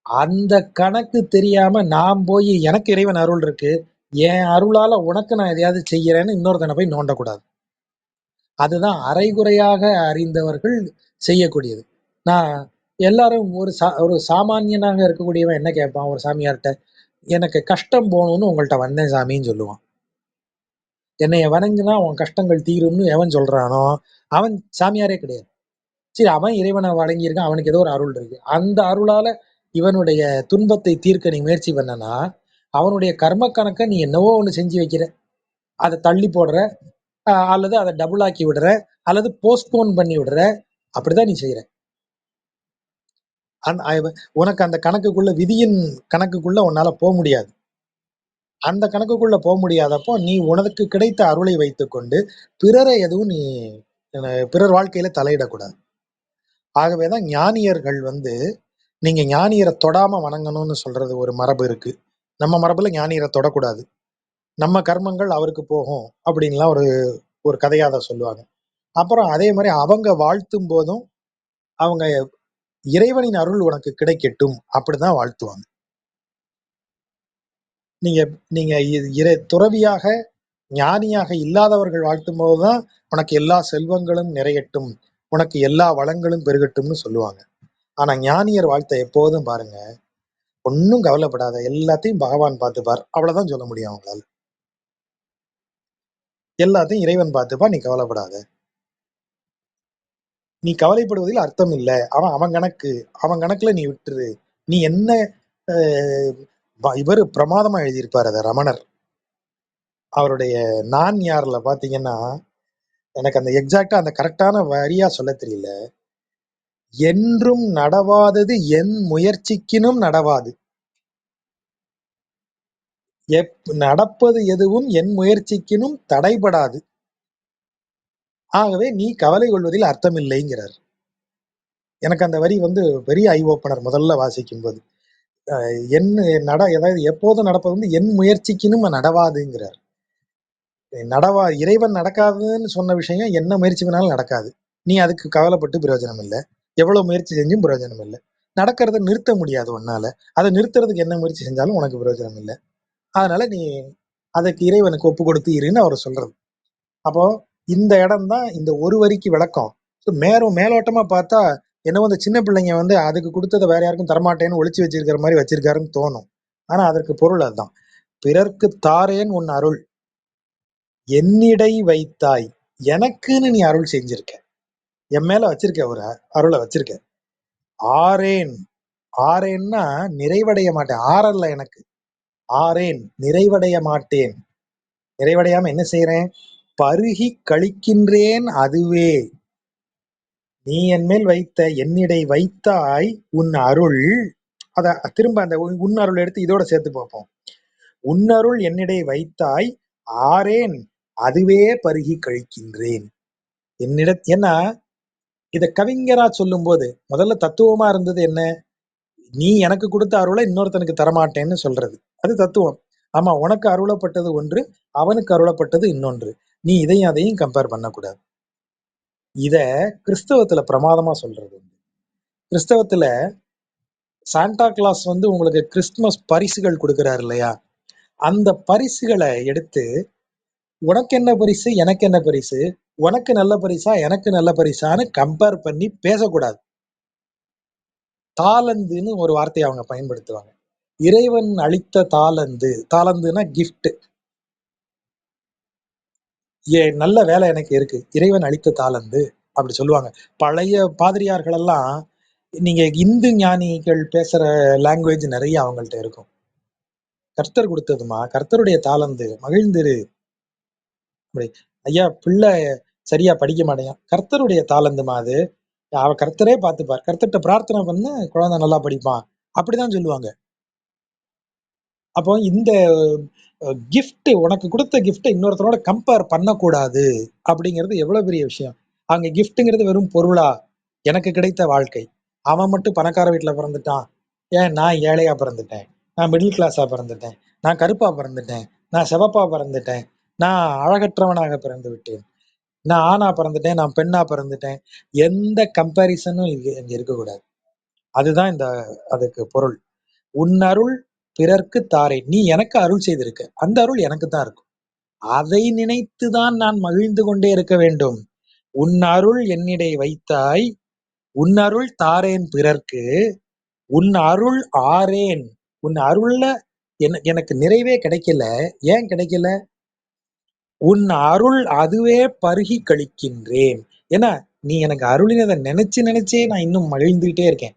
Speaker 2: அந்த கணக்கு தெரியாம நாம் போய் எனக்கு இறைவன் அருள் இருக்கு, என் அருளால உனக்கு நான் எதையாவது செய்யறேன்னு இன்னொருத்தனை போய் நோண்டக்கூடாது. அதுதான் அரைகுறையாக அறிந்தவர்கள் செய்யக்கூடியது. நான் எல்லாரும் ஒரு சாமானியனாக இருக்கக்கூடியவன் என்ன கேட்பான் ஒரு சாமியார்கிட்ட, எனக்கு கஷ்டம் போகணும்னு உங்கள்கிட்ட வந்தேன் சாமின்னு சொல்லுவான். என்னைய வணங்குனா உன் கஷ்டங்கள் தீரும்னு எவன் சொல்றானோ அவன் சாமியாரே கிடையாது. சரி, அவன் இறைவனை வணங்கியிருக்கான், அவனுக்கு ஏதோ ஒரு அருள் இருக்கு, அந்த அருளால இவனுடைய துன்பத்தை தீர்க்க நீ முயற்சி பண்ணனா அவனுடைய கர்ம கணக்கை நீ என்னவோ ஒண்ணு செஞ்சு வைக்கிற, அதை தள்ளி போடுற, அல்லது அதை டபுள் ஆக்கி விடுற, அல்லது போஸ்ட்போன் பண்ணி விடுற, அப்படிதான் நீ செய்யற. உனக்கு அந்த கணக்குக்குள்ள, விதியின் கணக்குக்குள்ள உன்னால போக முடியாது. அந்த கணக்குக்குள்ள போக முடியாதப்போ நீ உனக்கு கிடைத்த அருளை வைத்துக்கொண்டு பிறரை எதுவும் நீ பிறர் வாழ்க்கையில தலையிடக்கூடாது. ஆகவேதான் ஞானியர்கள் நீங்க ஞானியரை தொடாம வணங்கணும்னு சொல்றது ஒரு மரபு இருக்கு. நம்ம மரபுல ஞானியரை தொடக்கூடாது, நம்ம கர்மங்கள் அவருக்கு போகும் அப்படின்லாம் ஒரு ஒரு கதையாத சொல்லுவாங்க. அப்புறம் அதே மாதிரி அவங்க வாழ்த்தும் போதும் அவங்க இறைவனின் அருள் உனக்கு கிடைக்கட்டும் அப்படிதான் வாழ்த்துவாங்க. நீங்க நீங்க துறவியாக ஞானியாக இல்லாதவர்கள் வாழ்த்தும் போதுதான் உனக்கு எல்லா செல்வங்களும் நிறையட்டும், உனக்கு எல்லா வளங்களும் பெருகட்டும்னு சொல்லுவாங்க. ஆனா ஞானியர் வாழ்த்த எப்போதும் பாருங்க, ஒன்னும் கவலைப்படாத, எல்லாத்தையும் பகவான் பார்த்துப்பார், அவ்வளவுதான் சொல்ல முடியும் அவங்களால. எல்லாத்தையும் இறைவன் பார்த்துப்பா, நீ கவலைப்படாத. நீ கவலைப்படுவதில் அர்த்தம் இல்ல. அவன் அவன் கணக்கு. அவன் கணக்குல நீ விட்டுரு. நீ என்ன அ இவரு பிரமாதமா எழுதியிருப்பாரு அத ரமணர். அவருடைய நான் யார்ல பார்த்தீங்கன்னா, எனக்கு அந்த எக்ஸாக்ட்டா அந்த கரெக்ட்டான வரியா சொல்லத் தெரியல. என்றும் நடவாதது என் முயற்சிக்கினும் நடவாது. நடப்பது எதுவும் என் முயற்சிக்கினும் தடைபடாது. ஆகவே நீ கவலை கொள்வதில் அர்த்தமில்லைங்கிறார். எனக்கு அந்த வரி வந்து பெரிய ஐ ஓப்பனர் முதல்ல வாசிக்கும்போது. அ என் அதாவது எப்போதும் நடப்பது வந்து என் முயற்சிக்கினும் நடவாதுங்கிறார். இறைவன் நடக்காதுன்னு சொன்ன விஷயம் என்ன முயற்சி பண்ணாலும் நடக்காது. நீ அதுக்கு கவலைப்பட்டு பிரயோஜனம் இல்ல. எவ்வளவு முயற்சி செஞ்சும் பிரயோஜனம் இல்ல. நடக்கிறத நிறுத்த முடியாது உன்னால. அத நிறுத்துறதுக்கு என்ன முயற்சி செஞ்சாலும் உனக்கு பிரயோஜனம் இல்ல. அதனால நீ அதுக்கு இறைவனுக்கு ஒப்பு கொடுத்து இருன்னு அவர் சொல்றது. அப்போ இந்த இடம் தான் இந்த ஒரு வரிக்கு விளக்கம். மேலோட்டமா பார்த்தா, என்னவோ இந்த சின்ன பிள்ளைங்க வந்து அதுக்கு குடுத்தத வேற யாருக்கும் தரமாட்டேன்னு ஒளிச்சு வச்சிருக்கிற மாரி வச்சிருக்காருன்னு தோணும். ஆனா அதற்கு பொருள் அதுதான். பிறர்க்கு தாரேன் உன் அருள். என்னிடை வைத்தாய். எனக்குன்னு நீ அருள் செஞ்சிருக்க. என் மேல வச்சிருக்க ஒரு அருள வச்சிருக்க. ஆரேன். ஆரேன்னா நிறைவடைய மாட்டேன். ஆறல்ல எனக்கு. ஆரேன் நிறைவடைய மாட்டேன். நிறைவடையாம என்ன செய்றேன்? பருகி கழிக்கின்றேன் அதுவே. நீ என் மேல் வைத்த என்னிடை வைத்தாய் உன் அருள். அத திரும்ப அந்த உன் அருள் எடுத்து இதோட சேர்த்து பார்ப்போம். உன்னருள் என்னிடை வைத்தாய் ஆரேன் அதுவே பருகி கழிக்கின்றேன். ஏன்னா இத கவிஞரா சொல்லும்போது முதல்ல தத்துவமா இருந்தது என்ன? நீ எனக்கு கொடுத்த அருளை இன்னொருத்தனுக்கு தரமாட்டேன்னு சொல்றது. அது தத்துவம். ஆமா, உனக்கு அருளப்பட்டது ஒன்று, அவனுக்கு அருளப்பட்டது இன்னொன்று. நீ இதையும் அதையும் கம்பேர் பண்ணக்கூடாது. இத கிறிஸ்தவத்துல பிரமாதமா சொல்றது. கிறிஸ்தவத்துல சாண்டா கிளாஸ் வந்து உங்களுக்கு கிறிஸ்துமஸ் பரிசுகள் கொடுக்கிறார் இல்லையா? அந்த பரிசுகளை எடுத்து உனக்கு என்ன பரிசு, எனக்கு என்ன பரிசு, உனக்கு நல்ல பரிசா, எனக்கு நல்ல பரிசான்னு கம்பேர் பண்ணி பேசக்கூடாது. தாளந்துன்னு ஒரு வார்த்தையை அவங்க பயன்படுத்துவாங்க. இறைவன் அளித்த தாளந்து. தாளந்துன்னா கிஃப்ட். நல்ல வேலை எனக்கு இருக்கு. இறைவன் அளித்த தாளந்து அப்படி சொல்லுவாங்க. பழைய பாதிரியார்கள் எல்லாம் நீங்க இந்து ஞானிகள் பேசுற லாங்குவேஜ் நிறைய அவங்கள்ட்ட இருக்கும். கர்த்தர் கொடுத்ததுமா, கர்த்தருடைய தாளந்து, மகிழ்ந்திரு. அப்படி ஐயா பிள்ளை சரியா படிக்க மாட்டேங்கான். கர்த்தருடைய தாளந்துமா அது. அவ கர்த்தரே பார்த்துப்பார். கர்த்தர்ட்ட பிரார்த்தனை பண்ணு, குழந்தை நல்லா படிப்பான். அப்படிதான் சொல்லுவாங்க. அப்போ இந்த கிஃப்ட் உனக்கு குடுத்த கிஃப்ட்ட இன்னொருத்தரோட கம்பேர் பண்ணக்கூடாது அப்படிங்கிறது எவ்வளவு பெரிய விஷயம். அங்க கிஃப்ட்ங்கிறது வெறும் பொருளா? எனக்கு கிடைத்த வாழ்க்கை. அவன் மட்டும் பணக்கார வீட்ல பிறந்துட்டான். ஏன் நான் ஏழையா பிறந்துட்டேன். நான் மிடில் கிளாஸா பிறந்துட்டேன். நான் கருப்பா பிறந்துட்டேன். நான் சிவப்பா பிறந்துட்டேன். நான் அழகற்றவனாக பிறந்து விட்டேன். நான் ஆணா பிறந்துட்டேன். நான் பெண்ணா பிறந்துட்டேன். எந்த கம்பேரிசனும் இங்க இருக்கக்கூடாது. அதுதான் அதுக்கு பொருள். உன் அருள் பிறர்க்கு தாரேன். நீ எனக்கு அருள் செய்திருக்க. அந்த அருள் எனக்கு தான் இருக்கும். அதை நினைத்துதான் நான் மகிழ்ந்து கொண்டே இருக்க வேண்டும். உன் அருள் என்னிடை வைத்தாய். உன் அருள் தாரேன் பிறர்க்கு. உன் அருள் ஆரேன். உன் அருள்ல எனக்கு நிறைவே கிடைக்கல. ஏன் கிடைக்கல? உன் அருள் அதுவே பருகி கழிக்கின்றேன். ஏன்னா, நீ எனக்கு அருளினத நினைச்சு நினைச்சே நான் இன்னும் மகிழ்ந்துகிட்டே இருக்கேன்.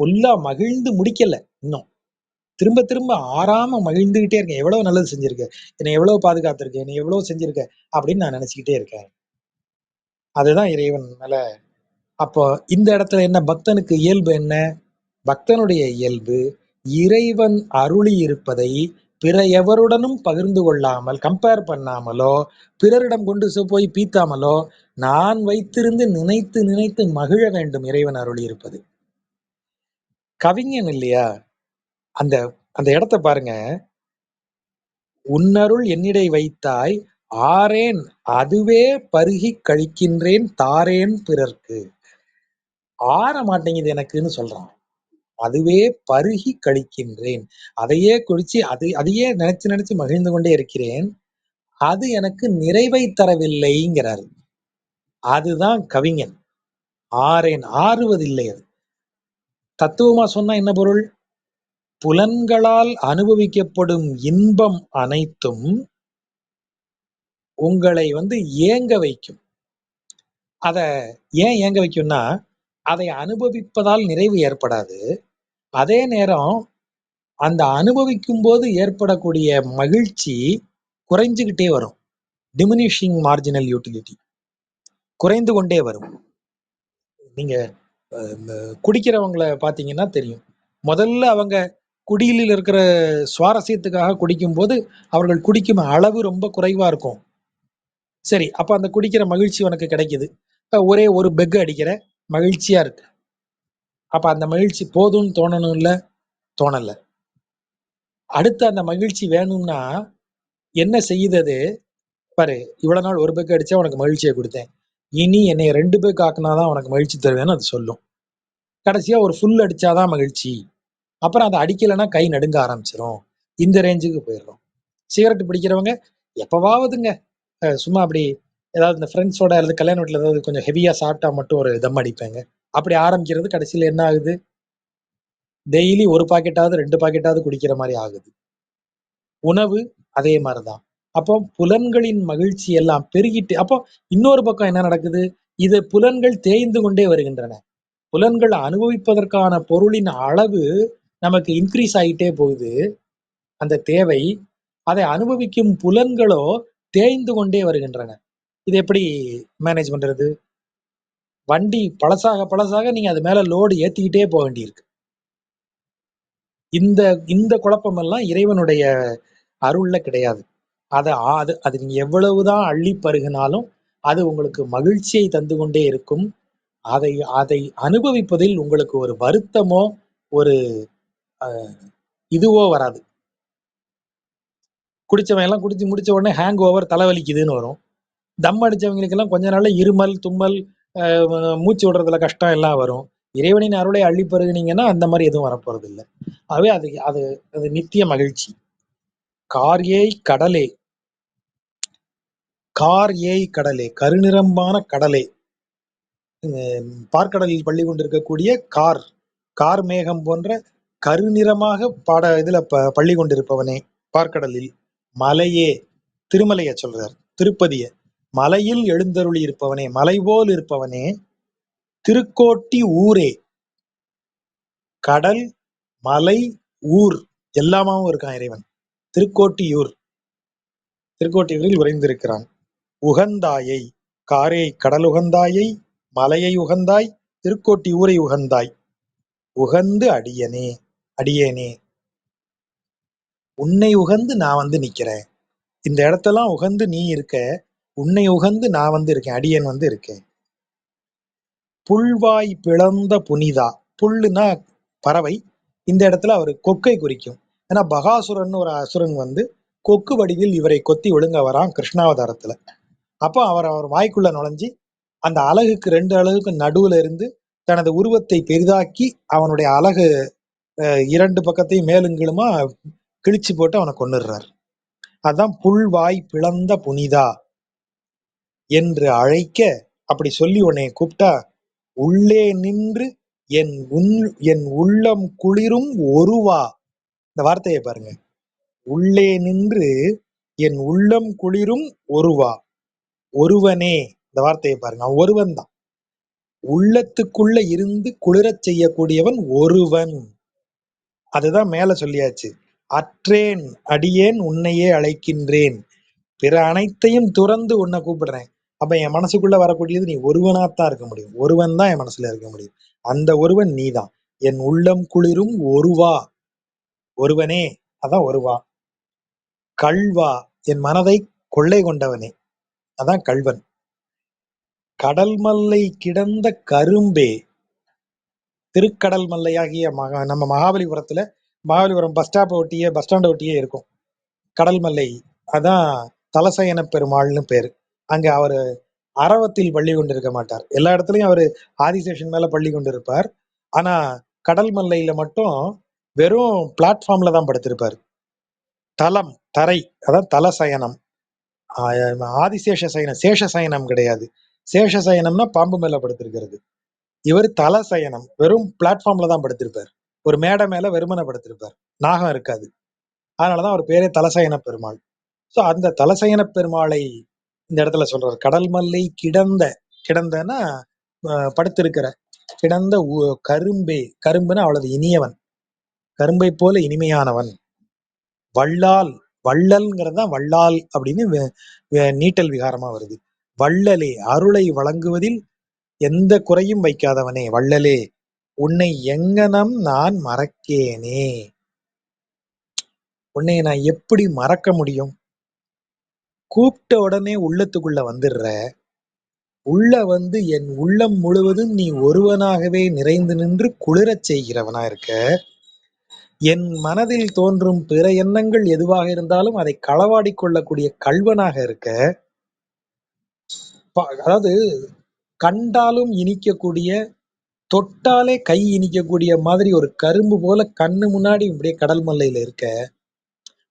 Speaker 2: ஃபுல்லா மகிழ்ந்து முடிக்கல இன்னும். திரும்ப திரும்ப ஆறாம மகிழ்ந்துகிட்டே இருக்கேன். எவ்வளவு நல்லது செஞ்சிருக்க. என்னை எவ்வளவு பாதுகாத்திருக்க. நீ எவ்வளவு செஞ்சிருக்க அப்படின்னு நான் நினைச்சுக்கிட்டே இருக்கேன். அதுதான் இறைவன் மேல. அப்போ இந்த இடத்துல என்ன பக்தனுக்கு இயல்பு என்ன? பக்தனுடைய இயல்பு இறைவன் அருளி இருப்பதை பிற எவருடனும் பகிர்ந்து கொள்ளாமல், கம்பேர் பண்ணாமலோ, பிறரிடம் கொண்டு போய் பீத்தாமலோ, நான் வைத்திருந்து நினைத்து நினைத்து மகிழ வேண்டும் இறைவன் அருளி இருப்பது. கவிஞன் இல்லையா? அந்த அந்த இடத்த பாருங்க. உன்னருள் என்னிடை வைத்தாய் ஆரேன் அதுவே பருகிக் கழிக்கின்றேன் தாரேன் பிறர்க்கு. ஆற மாட்டேங்குது எனக்குன்னு சொல்றான். அதுவே பருகி கழிக்கின்றேன். அதையே குடிச்சு அதையே நினைச்சு நினைச்சு மகிழ்ந்து கொண்டே இருக்கிறேன். அது எனக்கு நிறைவை தரவில்லைங்கிறாரு. அதுதான் கவிஞன். ஆறேன் ஆறுவதில்லை. அது தத்துவமா சொன்னா என்ன பொருள்? புலன்களால் அனுபவிக்கப்படும் இன்பம் அனைத்தும் உங்களை ஏங்க வைக்கும். அத ஏன் ஏங்க வைக்கும்னா, அதை அனுபவிப்பதால் நிறைவு ஏற்படாது. அதே நேரம் அந்த அனுபவிக்கும்போது ஏற்படக்கூடிய மகிழ்ச்சி குறைஞ்சுகிட்டே வரும். டிமினிஷிங் மார்ஜினல் யூட்டிலிட்டி குறைந்து கொண்டே வரும். நீங்க இந்த குடிக்கிறவங்கள பார்த்தீங்கன்னா தெரியும். முதல்ல அவங்க குடியில் இருக்கிற சுவாரஸ்யத்துக்காக குடிக்கும்போது, அவர்கள் குடிக்கும் அளவு ரொம்ப குறைவா இருக்கும். சரி, அப்ப அந்த குடிக்கிற மகிழ்ச்சி உனக்கு கிடைக்குது. ஒரே ஒரு பெக் அடிக்கிற, மகிழ்ச்சியா இருக்கு. அப்ப அந்த மகிழ்ச்சி போதும்னு தோணணும்ல? தோணல. அடுத்து அந்த மகிழ்ச்சி வேணும்னா, என்ன செய்யுது அது? பாரு, இவ்வளவு நாள் ஒரு பெக் அடிச்சா உனக்கு மகிழ்ச்சிய குடுத்தேன். இனி என்னைய 2 பெக் ஆக்குனா தான் உனக்கு மகிழ்ச்சி தருவேன்னு அது சொல்லும். கடைசியா ஒரு ஃபுல் அடிச்சா தான் மகிழ்ச்சி. அப்புறம் அத அடிக்கலன்னா கை நடுங்க ஆரம்பிச்சுரும். இந்த ரேஞ்சுக்கு போயிடுறோம். சிகரெட் பிடிக்கிறவங்க எப்பவாவதுங்க சும்மா அப்படி ஏதாவது இந்த ஃப்ரெண்ட்ஸோட அல்லது கல்யாண வீட்ல ஏதாவது கொஞ்சம் ஹெவியா சாப்பிட்டா மட்டும் ஒரு தம் அடிப்பேங்க. அப்படி ஆரம்பிக்கிறது கடைசியில என்ன ஆகுது? டெய்லி 1 பாக்கெட்டாவது 2 பாக்கெட்டாவது குடிக்கிற மாரி ஆகுது. உணவு அதே மாரிதான். அப்போ புலன்களின் மகிழ்ச்சி எல்லாம் பெருகிட்டு அப்போ இன்னொரு பக்கம் என்ன நடக்குது? இது புலன்கள் தேய்ந்து கொண்டே வருகின்றன. புலன்கள் அனுபவிப்பதற்கான பொருளின் அளவு நமக்கு இன்கிரீஸ் ஆயிட்டே போகுது. அந்த தேவை. அதை அனுபவிக்கும் புலன்களோ தேய்ந்து கொண்டே வருகின்றன. இது எப்படி மேனேஜ் பண்றது? வண்டி பழசாக பழசாக நீங்க அது மேல லோடு ஏத்திக்கிட்டே போ வேண்டியிருக்கு. இந்த இந்த குழப்பம் எல்லாம் இறைவனுடைய அருள்ல கிடையாது. அத அது அது நீங்க எவ்வளவுதான் அள்ளி பருகினாலும், அது உங்களுக்கு மகிழ்ச்சியை தந்து கொண்டே இருக்கும். அதை அதை அனுபவிப்பதில் உங்களுக்கு ஒரு வருத்தமோ, ஒரு அ இதுவோ வராது. குடிச்சவன் எல்லாம் குடிச்சு முடிச்ச உடனே ஹேங் ஓவர் தலைவலிக்குதுன்னு வரும். தம் அடிச்சவங்களுக்கெல்லாம் கொஞ்ச நாள்ல இருமல், தும்மல், அ மூச்சு விடுறதுல கஷ்டம் எல்லாம் வரும். இறைவனின் அருளை அள்ளி பருகுனீங்கன்னா, அந்த மாரி எதுவும் வரப்போறதில்ல. ஆகவே அது அது அது நித்திய மகிழ்ச்சி. "கார் ஏய் கடலே, கார் ஏய் கடலே, கருநிறமான கடலே" பார்க்கடலில் பள்ளி கொண்டிருக்கக்கூடிய கார் மேகம் போன்ற கருநிறமாக இதுல பள்ளி கொண்டிருப்பவனே பார்க்கடலில். மலையே, திருமலைய சொல்றார். திருப்பதிய. மலையில் எழுந்தருளி இருப்பவனே, மலை போல் இருப்பவனே, திருக்கோட்டி ஊரே. கடல், மலை, ஊர் எல்லாமாவும் இருக்கான் இறைவன். திருக்கோட்டியூர். திருக்கோட்டியூரில் உறைந்திருக்கிறான். உகந்தாயை, காரே கடல் உகந்தாயை, மலையை உகந்தாய், திருக்கோட்டி ஊரை உகந்தாய். உகந்து அடியனே, அடியேனே, உன்னை உகந்து நான் நிக்கிறேன். இந்த இடத்தெல்லாம் உகந்து நீ இருக்க, உன்னை உகந்து நான் இருக்கேன், அடியேன் இருக்கேன். புல்வாய் பிளந்த புனிதா. புல்லுனா பறவை. இந்த இடத்துல அவர் கொக்கை குறிக்கும். ஏன்னா பகாசுரன் ஒரு அசுரன் கொக்கு வடிவில் இவரை கொத்தி ஒழுங்க வரான் கிருஷ்ணாவதாரத்துல. அப்போ அவர் வாய்க்குள்ள நுழைஞ்சி அந்த அலகுக்கு 2 அலகுக்கு நடுவுல இருந்து தனது உருவத்தை பெரிதாக்கி அவனுடைய அலகு 2 பக்கத்தையும் மேலும் கீழுமா கிழிச்சு போட்டு அவனை கொன்னுடுறார். அதான் புல்வாய் பிளந்த புனிதா என்று அழைக்க, அப்படி சொல்லி உன்னை கூப்பிட்டா, உள்ளே நின்று என் உள்ளம் குளிரும் ஒருவா. இந்த வார்த்தையை பாருங்க. உள்ளே நின்று என் உள்ளம் குளிரும் ஒருவா. ஒருவனே. இந்த வார்த்தையை பாருங்க. அவன் ஒருவன் தான். உள்ளத்துக்குள்ள இருந்து குளிரச் செய்யக்கூடியவன் ஒருவன். அதுதான் மேல சொல்லியாச்சு. அற்றேன் அடியேன் உன்னையே அழைக்கின்றேன். பிற அனைத்தையும் துறந்து உன்னை கூப்பிடுறேன். அப்ப என் மனசுக்குள்ள வரக்கூடியது நீ ஒருவனாத்தான் இருக்க முடியும். ஒருவன் தான் என் மனசுல இருக்க முடியும். அந்த ஒருவன் நீதான். என் உள்ளம் குளிரும் ஒருவா. ஒருவனே. அதான் ஒருவா. கள்வா. என் மனதை கொள்ளை கொண்டவனே. அதான் கள்வன். கடல் மல்லை கிடந்த கரும்பே. திருக்கடல் மல்லையாகிய நம்ம மகாபலிபுரம் பஸ் ஸ்டாண்டை ஒட்டியே இருக்கும் கடல் மல்லை. அதான் தலசயன பெருமாள்னு பேரு. அங்க அவரு அரவத்தில் பள்ளி கொண்டிருக்க மாட்டார். எல்லா இடத்துலயும் அவரு ஆதிசேஷன் மேல பள்ளி கொண்டிருப்பார். ஆனா கடல் மல்லையில மட்டும் வெறும் பிளாட்ஃபார்ம்ல தான் படுத்திருப்பாரு. தலம், தரை, அதான் தலசயனம். ஆதிசேஷ சயனம், சேஷ சயனம் கிடையாது. சேஷ சயனம்னா பாம்பு மேல படுத்திருக்கிறது. இவர் தல சயனம், வெறும் பிளாட்ஃபார்ம்ல தான் படுத்திருப்பார். ஒரு மேடை மேல வெறுமனை படுத்திருப்பார், நாகம் இருக்காது. அதனாலதான் அவர் பேரே தலசயன பெருமாள். சோ அந்த தலசயன பெருமாளை இந்த இடத்துல சொல்றாரு. கடல் மல்லை கிடந்த, கிடந்தனா படுத்திருக்கிற, கிடந்த கரும்பே, கரும்புனா அவ்வளவு இனியவன், கரும்பை போல இனிமையானவன். வள்ளால், வள்ளல்ங்கிறது தான் வள்ளால் அப்படின்னு நீட்டல் விகாரமா வருது. வள்ளலே, அருளை வழங்குவதில் எந்த குறையும் வைக்காதவனே வள்ளலே, உன்னை எங்கனம் நான் மறக்கேனே. உன்னை நான் எப்படி மறக்க முடியும்? கூப்பிட்ட உடனே உள்ளத்துக்குள்ள வந்துடுற, உள்ள வந்து என் உள்ளம் முழுவதும் நீ ஒருவனாகவே நிறைந்து நின்று குளிரச் செய்கிறவனா இருக்க. என் மனதில் தோன்றும் பிற எண்ணங்கள் எதுவாக இருந்தாலும் அதை களவாடி கொள்ளக்கூடிய கள்வனாக இருக்க. அதாவது கண்டாலும் இனிக்கக்கூடிய, தொட்டாலே கை இனிக்கக்கூடிய மாதிரி ஒரு கரும்பு போல கண்ணு முன்னாடி இப்படியே கடல் மல்லையில இருக்க.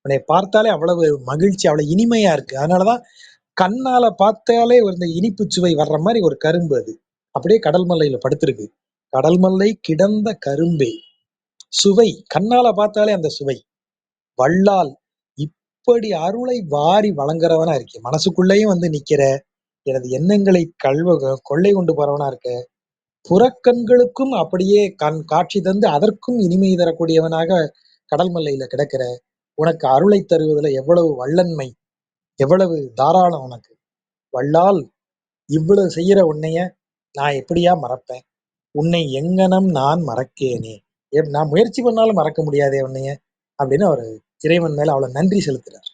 Speaker 2: உன்னை பார்த்தாலே அவ்வளவு மகிழ்ச்சி, அவ்வளவு இனிமையா இருக்கு. அதனாலதான் கண்ணால பார்த்தாலே இந்த இனிப்பு சுவை வர்ற மாதிரி ஒரு கரும்பு அது அப்படியே கடல் மல்லையில படுத்திருக்கு. கடல் மல்லை கிடந்த கரும்பே, சுவை கண்ணால பார்த்தாலே அந்த சுவை. வள்ளால், இப்படி அருளை வாரி வழங்குறவனா இருக்க, மனசுக்குள்ளேயும் வந்து நிக்கிற, எனது எண்ணங்களை கொள்ளை கொண்டு போறவனா இருக்க, புறக்கண்களுக்கும் அப்படியே காட்சி தந்து அதற்கும் இனிமை தரக்கூடியவனாக கடல் மல்லையில கிடக்கிற. உனக்கு அருளை தருவதில் எவ்வளவு வல்லன்மை, எவ்வளவு தாராளம் உனக்கு. வள்ளால், இவ்வளவு செய்யற உன்னைய நான் எப்படியா மறப்பேன்? உன்னை எங்கனம் நான் மறக்கேனே. நான் முயற்சி பண்ணாலும் மறக்க முடியாதே உன்னைய அப்படின்னு அவர் இறைவன் மேல அவ்வளவு நன்றி செலுத்துறார்.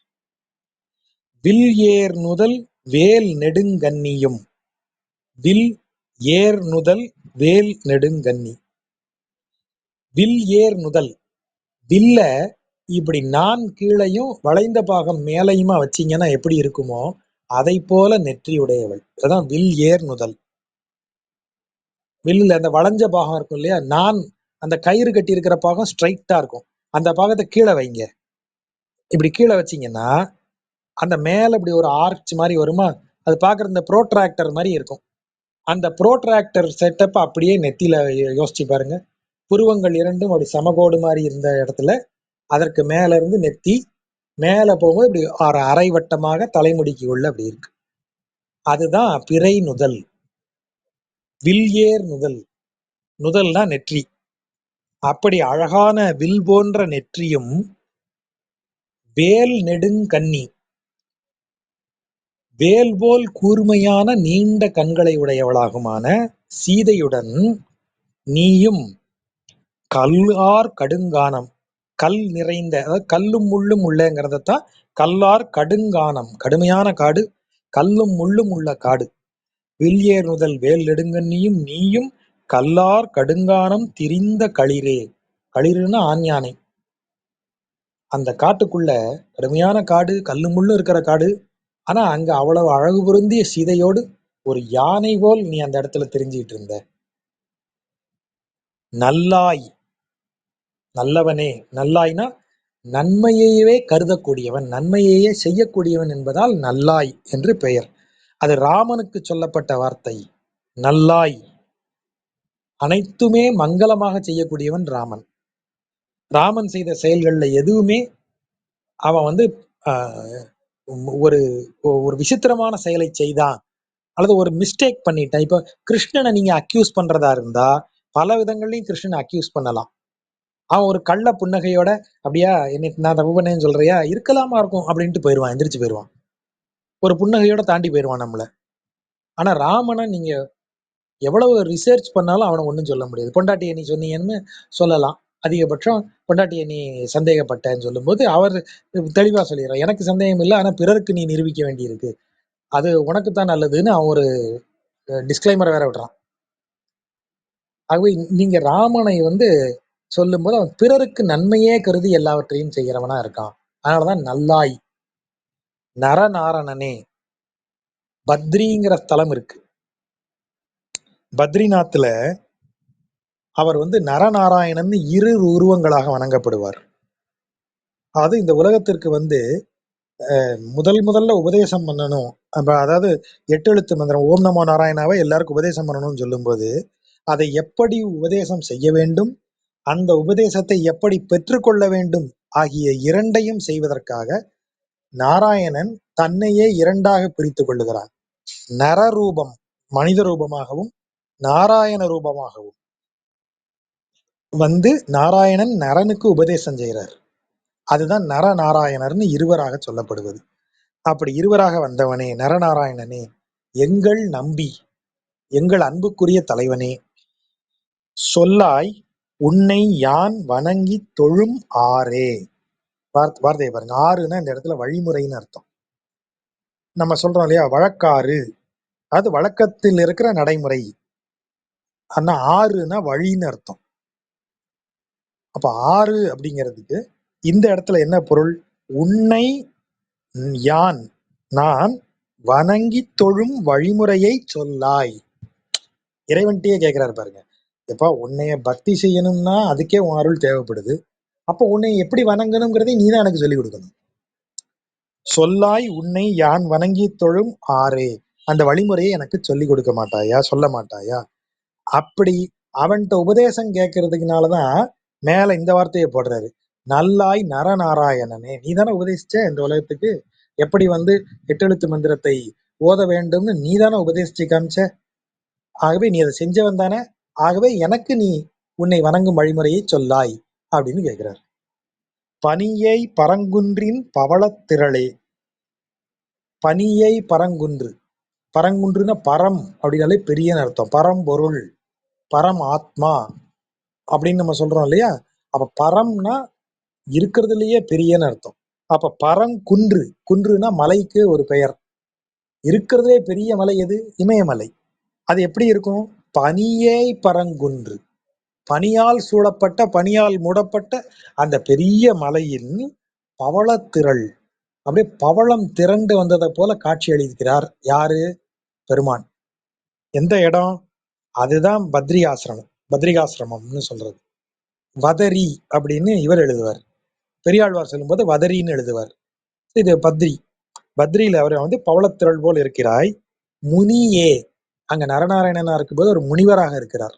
Speaker 2: வில் ஏர் நுதல் வேல் நெடுங்கண்ணியும், வில் ஏர் நுதல் வேல் நெடுங்கண்ணி. வில் ஏர் நுதல், வில்ல இப்படி நான் கீழையும் வளைந்த பாகம் மேலையுமா வச்சீங்கன்னா எப்படி இருக்குமோ அதை போல நெற்றி உடையவள். அதான் வில் ஏர் நுதல். வில்லுல அந்த வளைஞ்ச பாகம் இருக்கும் இல்லையா, நான் அந்த கயிறு கட்டி இருக்கிற பாகம் ஸ்ட்ரைட்டா இருக்கும், அந்த பாகத்தை கீழே வைங்க. இப்படி கீழே வச்சீங்கன்னா அந்த மேல இப்படி ஒரு ஆர்ச் மாதிரி வருமா, அது பாக்குற இந்த ப்ரோட்ராக்டர் மாதிரி இருக்கும். அந்த ப்ரோட்ராக்டர் செட்டப் அப்படியே நெத்தியில யோசிச்சு பாருங்க. புருவங்கள் இரண்டும் அப்படி சமகோடு மாதிரி இருந்த இடத்துல அதற்கு மேல இருந்து நெத்தி மேல போகும்போது இப்படி ஒரு அரை வட்டமாக தலைமுடிக்கு உள்ள அப்படி இருக்கு. அதுதான் பிறை நுதல். வில் ஏர் நுதல், நுதல்னா நெற்றி. அப்படி அழகான வில் போன்ற நெற்றியும் வேல் நெடுங்கண்ணி, வேல் போல் கூர்மையான நீண்ட கண்களை உடையவளாகுமான சீதையுடன் நீயும் கல்லார் கடுங்கானம், கல் நிறைந்த, அதாவது கல்லும் முள்ளும் உள்ளங்கிறதான் கல்லார் கடுங்கானம், கடுமையான காடு, கல்லும் முள்ளும் உள்ள காடு. வில் ஏர் நுதல் வேல் நெடுங்கண்ணியும் நீயும் கல்லார் கடுங்கானம் திரிந்த களிரே. களிறுன்னா ஆண் யானை. அந்த காட்டுக்குள்ள கடுமையான காடு, கல்லு முள்ளு இருக்கிற காடு. ஆனா அங்க அவ்வளவு அழகு பொருந்திய சீதையோடு ஒரு யானை போல் நீ அந்த இடத்துல தெரிஞ்சுக்கிட்டு இருந்த. நல்லாய், நல்லவனே, நல்லாய்னா நன்மையையே கருதக்கூடியவன், நன்மையையே செய்யக்கூடியவன் என்பதால் நல்லாய் என்று பெயர். அது ராமனுக்கு சொல்லப்பட்ட வார்த்தை. நல்லாய், அனைத்துமே மங்களமாக செய்யக்கூடியவன் ராமன். ராமன் செய்த செயல்கள்ல எதுவுமே அவன் வந்து ஒரு ஒரு விசித்திரமான செயலை செய்தான் அல்லது ஒரு மிஸ்டேக் பண்ணிட்டான். இப்ப கிருஷ்ணனை நீங்க அக்யூஸ் பண்றதா இருந்தா பல விதங்கள்லயும் கிருஷ்ணனை அக்யூஸ் பண்ணலாம். அவன் ஒரு கள்ள புன்னகையோட அப்படியா என்னை நான் தப்பு பண்ணேன்னு சொல்றியா, இருக்கலாமா இருக்கும் அப்படின்ட்டு போயிடுவான், எந்திரிச்சு போயிடுவான், ஒரு புன்னகையோட தாண்டி போயிடுவான் நம்மள. ஆனா ராமனை நீங்க எவ்வளவு ரிசர்ச் பண்ணாலும் அவனை ஒன்றும் சொல்ல முடியாது. பொண்டாட்டியை நீ சொன்னீங்கன்னு சொல்லலாம், அதிகபட்சம் பொண்டாட்டியை நீ சந்தேகப்பட்டேன்னு சொல்லும்போது அவர் தெளிவா சொல்லிடுறான், எனக்கு சந்தேகம் இல்லை, ஆனா பிறருக்கு நீ நிரூபிக்க வேண்டியிருக்கு, அது உனக்குத்தான் நல்லதுன்னு அவன் ஒரு டிஸ்கிளைமரை வேற விடுறான். ஆகவே நீங்க ராமனை வந்து சொல்லும்போது அவன் பிறருக்கு நன்மையே கருதி எல்லாவற்றையும் செய்கிறவனா இருக்கான். அதனாலதான் நல்லாய். நரநாரணனே, பத்ரிங்கிற ஸ்தலம் இருக்கு, பத்ரிநாத்ல அவர் வந்து நரநாராயணன் இரு உருவங்களாக வணங்கப்படுவார். அது இந்த உலகத்திற்கு வந்து முதல்ல உபதேசம் பண்ணணும். அதாவது 8 எழுத்து மந்திரம் ஓம் நமோ நாராயணாவை எல்லாருக்கும் உபதேசம் பண்ணணும்னு சொல்லும்போது, அதை எப்படி உபதேசம் செய்ய வேண்டும், அந்த உபதேசத்தை எப்படி பெற்றுக்கொள்ள வேண்டும் ஆகிய 2யும் செய்வதற்காக நாராயணன் தன்னையே 2ஆக பிரித்துக் கொள்ளுகிறான். நரரூபம் மனித ரூபமாகவும், நாராயண ரூபமாகவும் வந்து நாராயணன் நரனுக்கு உபதேசம் செய்கிறார். அதுதான் நரநாராயணர்னு இருவராக சொல்லப்படுவது. அப்படி இருவராக வந்தவனே நரநாராயணனே, எங்கள் நம்பி, எங்கள் அன்புக்குரிய தலைவனே, சொல்லாய் உன்னை யான் வணங்கித் தொழும் ஆறே. வார்த்தையை பாருங்க. ஆறுன்னா இந்த இடத்துல வழிமுறைன்னு அர்த்தம். நம்ம சொல்றோம் இல்லையா, வழக்காறு, அது வழக்கத்தில் இருக்கிற நடைமுறை. ஆனா ஆறுனா வழின்னு அர்த்தம். அப்ப ஆறு அப்படிங்கிறதுக்கு இந்த இடத்துல என்ன பொருள்? உன்னை யான் நான் வணங்கி தொழும் வழிமுறையை சொல்லாய். இறைவன்கிட்டயே கேட்கிறாரு பாருங்க. எப்பா உன்னைய பக்தி செய்யணும்னா அதுக்கே உன் அருள் தேவைப்படுது. அப்போ உன்னை எப்படி வணங்கணுங்கிறதை நீ தான் எனக்கு சொல்லிக் கொடுக்கணும். சொல்லாய் உன்னை யான் வணங்கி தொழும் ஆறே. அந்த வழிமுறையை எனக்கு சொல்லிக் கொடுக்க மாட்டாயா, சொல்ல மாட்டாயா? அப்படி அவன்கிட்ட உபதேசம் கேட்கறதுக்குனாலதான் மேல இந்த வார்த்தையை போடுறாரு. நல்லாய் நரநாராயணனே, நீ தானே உபதேசிச்ச இந்த உலகத்துக்கு எப்படி வந்து 8 எழுத்து மந்திரத்தை ஓத வேண்டும்னு நீ தானே உபதேசிச்சு காமிச்ச. ஆகவே நீ அதை செஞ்சவன் தானே. ஆகவே எனக்கு நீ உன்னை வணங்கும் வழிமுறையை சொல்லாய் அப்படின்னு கேட்கிறார். பனியை பரங்குன்றின் பவளத்திரளே. பனியை பரங்குன்று, பரங்குன்றுனா பரம் அப்படின்னாலே பெரிய அர்த்தம். பரம்பொருள், பரம் ஆத்மா அப்படின்னு நம்ம சொல்றோம் இல்லையா. அப்ப பரம்னா இருக்கிறதுலயே பெரியன்னு அர்த்தம். அப்ப பரங்குன்று, குன்றுனா மலைக்கு ஒரு பெயர். இருக்கிறதுலே பெரிய மலை எது? இமயமலை. அது எப்படி இருக்கும்? பனியே பரங்குன்று, பனியால் சூழப்பட்ட, பனியால் மூடப்பட்ட அந்த பெரிய மலையின் பவளத்திரள், அப்படியே பவளம் திரண்டு வந்ததை போல காட்சி அளிக்கிறார். யாரு? பெருமான். எந்த இடம்? அதுதான் பத்ரி ஆசிரமம், பத்ரிகாசிரமம்னு சொல்றது. வதரி அப்படின்னு இவர் எழுதுவார். பெரியாழ்வார் சொல்லும்போது வதரின்னு எழுதுவார். இது பத்ரி. பத்ரியில அவர் வந்து பவளத்திரள் போல் இருக்கிறாய். முனியே, அங்க நரநாராயணனா இருக்கும்போது ஒரு முனிவராக இருக்கிறார்.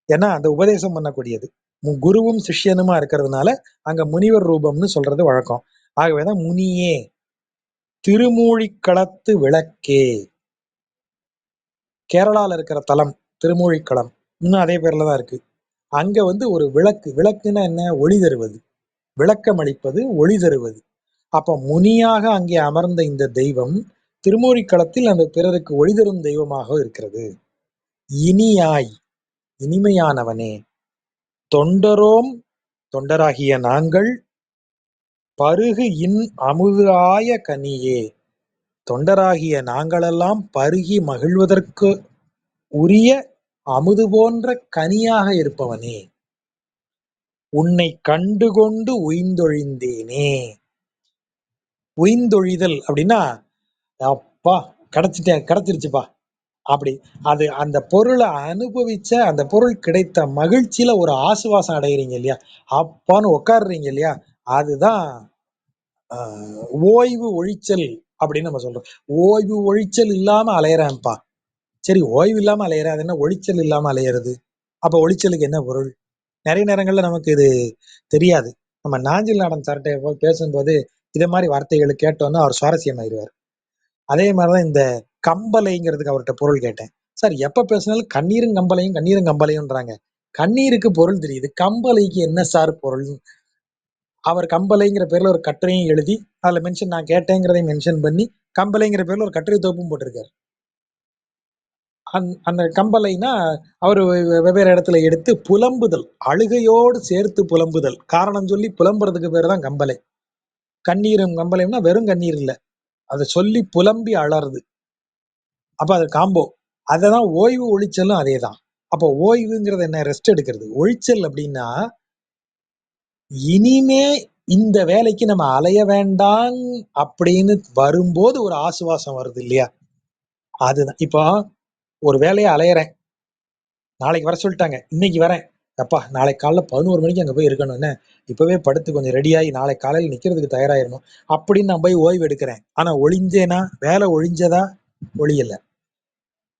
Speaker 2: ஏன்னா அந்த உபதேசம் பண்ணக்கூடியது குருவும் சிஷ்யனுமா இருக்கிறதுனால அங்க முனிவர் ரூபம்னு சொல்றது வழக்கம். ஆகவேதான் முனியே. திருமூழிக்களத்து விளக்கே. கேரளால இருக்கிற தலம் திருமூழிக்களம், இன்னும் அதே பேர்ல தான் இருக்கு. அங்க வந்து ஒரு விளக்கு, விளக்குன்னா என்ன? ஒளி தருவது, விளக்கம் அளிப்பது, ஒளி தருவது. அப்ப முனியாக அங்கே அமர்ந்த இந்த தெய்வம் திருமூழிக்களத்தில் அந்த பிறருக்கு ஒளி தரும் தெய்வமாக இருக்கிறது. இனியாய், இனிமையானவனே. தொண்டரோம், தொண்டராகிய நாங்கள், பருகு இன் அமுதாய கனியே. தொண்டராகிய நாங்களெல்லாம் பருகி மகிழ்வதற்கு உரிய அமுது போன்ற கனியாக இருப்பவனே. உன்னை கண்டுகொண்டு உய்ந்தொழிந்தேனே. உய்ந்தொழிதல் அப்படின்னா, அப்பா கிடைச்சிருச்சுப்பா அப்படி. அது அந்த பொருளை அனுபவிச்ச, அந்த பொருள் கிடைத்த மகிழ்ச்சியில ஒரு ஆசுவாசம் அடைகிறீங்க இல்லையா, அப்பான்னு உட்காடுறீங்க இல்லையா, அதுதான் ஓய்வு ஒழிச்சல் அப்படின்னு நம்ம சொல்றோம். ஓய்வு ஒழிச்சல் இல்லாம அலையறேன்ப்பா. சரி, ஓய்வு இல்லாம அலையற, அது என்ன ஒழிச்சல் இல்லாம அலையிறது? அப்ப ஒழிச்சலுக்கு என்ன பொருள்? நிறைய நேரங்கள்ல நமக்கு இது தெரியாது. நம்ம நாஞ்சில் நாடன் சார்ட்ட பேசும்போது இதே மாதிரி வார்த்தைகளை கேட்டோன்னா அவர் சுவாரஸ்யமாயிருவார். அதே மாதிரிதான் இந்த கம்பளைங்கிறதுக்கு அவர்கிட்ட பொருள் கேட்டேன். சார், எப்ப பேசினாலும் கண்ணீரும் கம்பளையும், கண்ணீரும் கம்பளையும்ன்றாங்க. கண்ணீருக்கு பொருள் தெரியுது, கம்பளைக்கு என்ன சார் பொருள்? அவர் கம்பளைங்கிற பேர்ல ஒரு கட்டுரையும் எழுதி அதுல மென்ஷன், நான் கேட்டேங்கிறதையும் மென்ஷன் பண்ணி கம்பளைங்கிற பேர்ல ஒரு கட்டுரை தொகுப்பும் போட்டிருக்காரு. அந்த கம்பளைனா அவர் வெவ்வேறு இடத்துல எடுத்து புலம்புதல், அழுகையோடு சேர்த்து புலம்புதல், காரணம் சொல்லி புலம்புறதுக்கு பேர் தான் கம்பளை. கண்ணீரும் கம்பளையும்னா வெறும் கண்ணீர் இல்ல, அதை சொல்லி புலம்பி அழறது. அப்ப அது காம்போ. அததான் ஓய்வு ஒழிச்சலும் அதேதான். அப்ப ஓய்வுங்கிறது என்ன? ரெஸ்ட் எடுக்கிறது. ஒழிச்சல் அப்படின்னா இனிமே இந்த வேலைக்கு நம்ம அலைய வேண்டாம் அப்படின்னு வரும்போது ஒரு ஆசுவாசம் வருது இல்லையா, அதுதான். இப்போ ஒரு வேலையை அலையறேன், நாளைக்கு வர சொல்லிட்டாங்க, இன்னைக்கு வரேன், அப்பா நாளைக்கு காலைல 11 மணிக்கு அங்க போய் இருக்கணும், என்ன இப்பவே படுத்து கொஞ்சம் ரெடியாகி நாளை காலையில் நிக்கிறதுக்கு தயாராயிரணும் அப்படின்னு நான் போய் ஓய்வு எடுக்கிறேன். ஆனா ஒளிஞ்சேனா, வேலை ஒழிஞ்சதா? ஒழியல.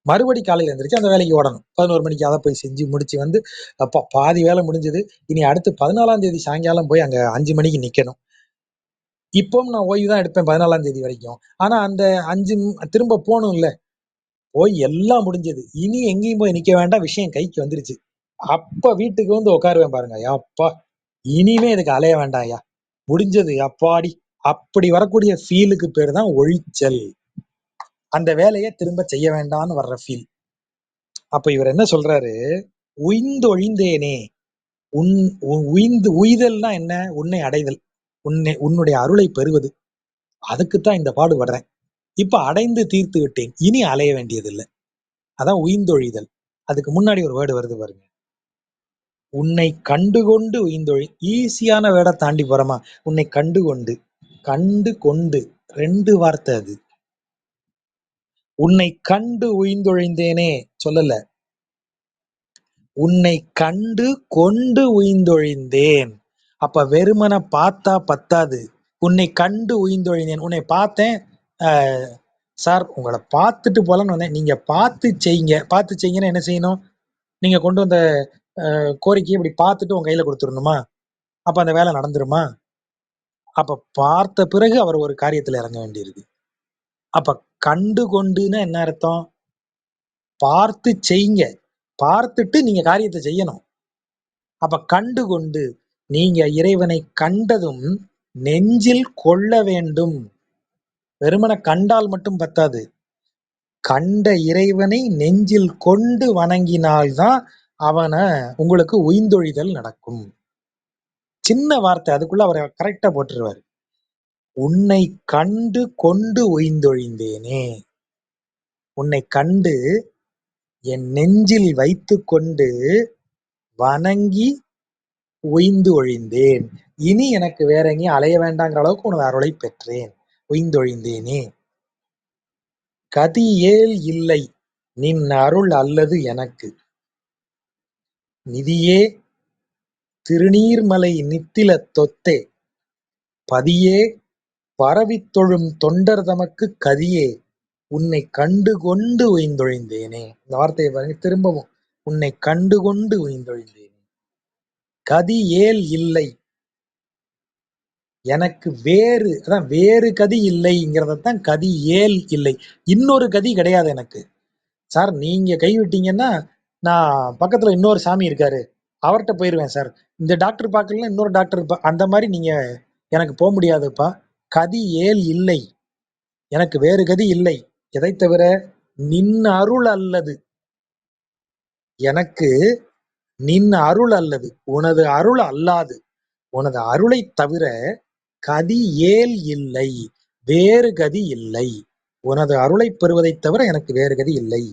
Speaker 2: மறுபடி காலையில எந்திரிச்சு அந்த வேலைக்கு ஓடணும். 11 மணிக்கு அதை போய் செஞ்சு முடிச்சு வந்து, அப்பா பாதி வேலை முடிஞ்சது. இனி அடுத்து 14ஆம் தேதி சாயங்காலம் போய் அங்க 5 மணிக்கு நிக்கணும். இப்பவும் நான் ஓய்வு தான் எடுப்பேன் 14ஆம் தேதி வரைக்கும். ஆனா அந்த 5 திரும்ப போணும்ல. போய் எல்லாம் முடிஞ்சது. இனி எங்கேயும் போய் நிக்க வேண்டாம். விஷயம் கைக்கு வந்துருச்சு. அப்ப வீட்டுக்கு வந்து உட்காருவேன் பாருங்க. யப்பா! இனிமே இதுக்கு அலைய வேண்டாம்யா. முடிஞ்சது அப்பாடி! அப்படி வரக்கூடிய ஃபீலுக்கு பேரு தான் ஒழிச்சல். அந்த வேலைய திரும்ப செய்ய வேண்டான்னு வர்ற ஃபீல். அப்ப இவர் என்ன சொல்றாரு? உய்ந்தொழிந்தேனே. உன் உய்தல்னா என்ன? உன்னை அடைதல். உன்னுடைய அருளை பெறுவது. அதுக்குத்தான் இந்த பாடுபடுறேன். இப்ப அடைந்து தீர்த்து விட்டேன். இனி அலைய வேண்டியதில்ல. அதான் உய்ந்தொழிதல். அதுக்கு முன்னாடி ஒரு வேர்டு வருது பாருங்க. உன்னை கண்டுகொண்டு உய்ந்தொழி ஈஸியான வேர்ட தாண்டி போறோமா? உன்னை கண்டுகொண்டு. கண்டு கொண்டு 2 வார்த்தை அது. உன்னை கண்டு உய்ந்தொழிந்தேனே சொல்லல. உன்னை கண்டு கொண்டு உய்ந்தொழிந்தேன். அப்ப வெறுமன பார்த்தா பத்தாது. உன்னை கண்டு உய்ந்தொழிந்தேன். உன்னை பார்த்தேன். சார் உங்களை பார்த்துட்டு போலான்னு வந்தேன். நீங்க பார்த்து செய்யுங்க. பார்த்து செய்யுங்கன்னா என்ன செய்யணும்? நீங்க கொண்டு வந்த கோரிக்கையை இப்படி பார்த்துட்டு உங்க கையில கொடுத்துடணுமா? அப்ப அந்த வேலை நடந்துருமா? அப்ப பார்த்த பிறகு அவர் ஒரு காரியத்துல இறங்க வேண்டியிருக்கு. அப்ப கண்டு கொண்டுன்னா என்ன அர்த்தம்? பார்த்து செய்யுங்க. பார்த்துட்டு நீங்க காரியத்தை செய்யணும். அப்ப கண்டு கொண்டு நீங்க இறைவனை கண்டதும் நெஞ்சில் கொள்ள வேண்டும். வெறுமன கண்டால் மட்டும் பத்தாது. கண்ட இறைவனை நெஞ்சில் கொண்டு வணங்கினால்தான் அவனை உங்களுக்கு உய்ந்தொழிதல் நடக்கும். சின்ன வார்த்தை, அதுக்குள்ள அவர் கரெக்டா போட்டுருவாரு. உன்னை கண்டு கொண்டு உய்ந்தொழிந்தேனே. உன்னை கண்டு என் நெஞ்சில் வைத்து கொண்டு வணங்கி உய்ந்து ஒழிந்தேன். இனி எனக்கு வேற எங்கேயும் அலைய வேண்டாங்கிற அளவுக்கு உனது அருளை பெற்றேன். உய்ந்தொழிந்தேனே. கதி ஏல் இல்லை நின் அருள் அல்லது எனக்கு. நிதியே திருநீர்மலை நித்தில தொத்தே. பதியே பரவித் தொழும் தொண்டர் தமக்கு கதியே. உன்னை கண்டு கொண்டு உய்ந்தொழிந்தேனே. இந்த வார்த்தையை பாருங்க திரும்பவும். உன்னை கண்டு கொண்டு உய்ந்தொழிந்தேனே. கதி ஏல் இல்லை எனக்கு வேறு, அதான் வேறு கதி இல்லைங்கிறதான் கதி ஏல் இல்லை. இன்னொரு கதி கிடையாது எனக்கு. சார் நீங்க கைவிட்டீங்கன்னா நான் பக்கத்துல இன்னொரு சாமி இருக்காரு, அவர்கிட்ட போயிருவேன் சார். இந்த டாக்டர் பார்க்கலன்னா இன்னொரு டாக்டர் அந்த மாதிரி நீங்க எனக்கு போக முடியாதுப்பா. கதி ஏல் இல்லை. எனக்கு வேறு கதி இல்லை. எதை தவிர நின் அருள் அல்லது. எனக்கு நின் அருள் அல்லது, உனது அருள் அல்லாது, உனது அருளை தவிர கதி ஏல் இல்லை. வேறு கதி இல்லை. உனது அருளை பெறுவதைத் தவிர எனக்கு வேறு கதி இல்லை.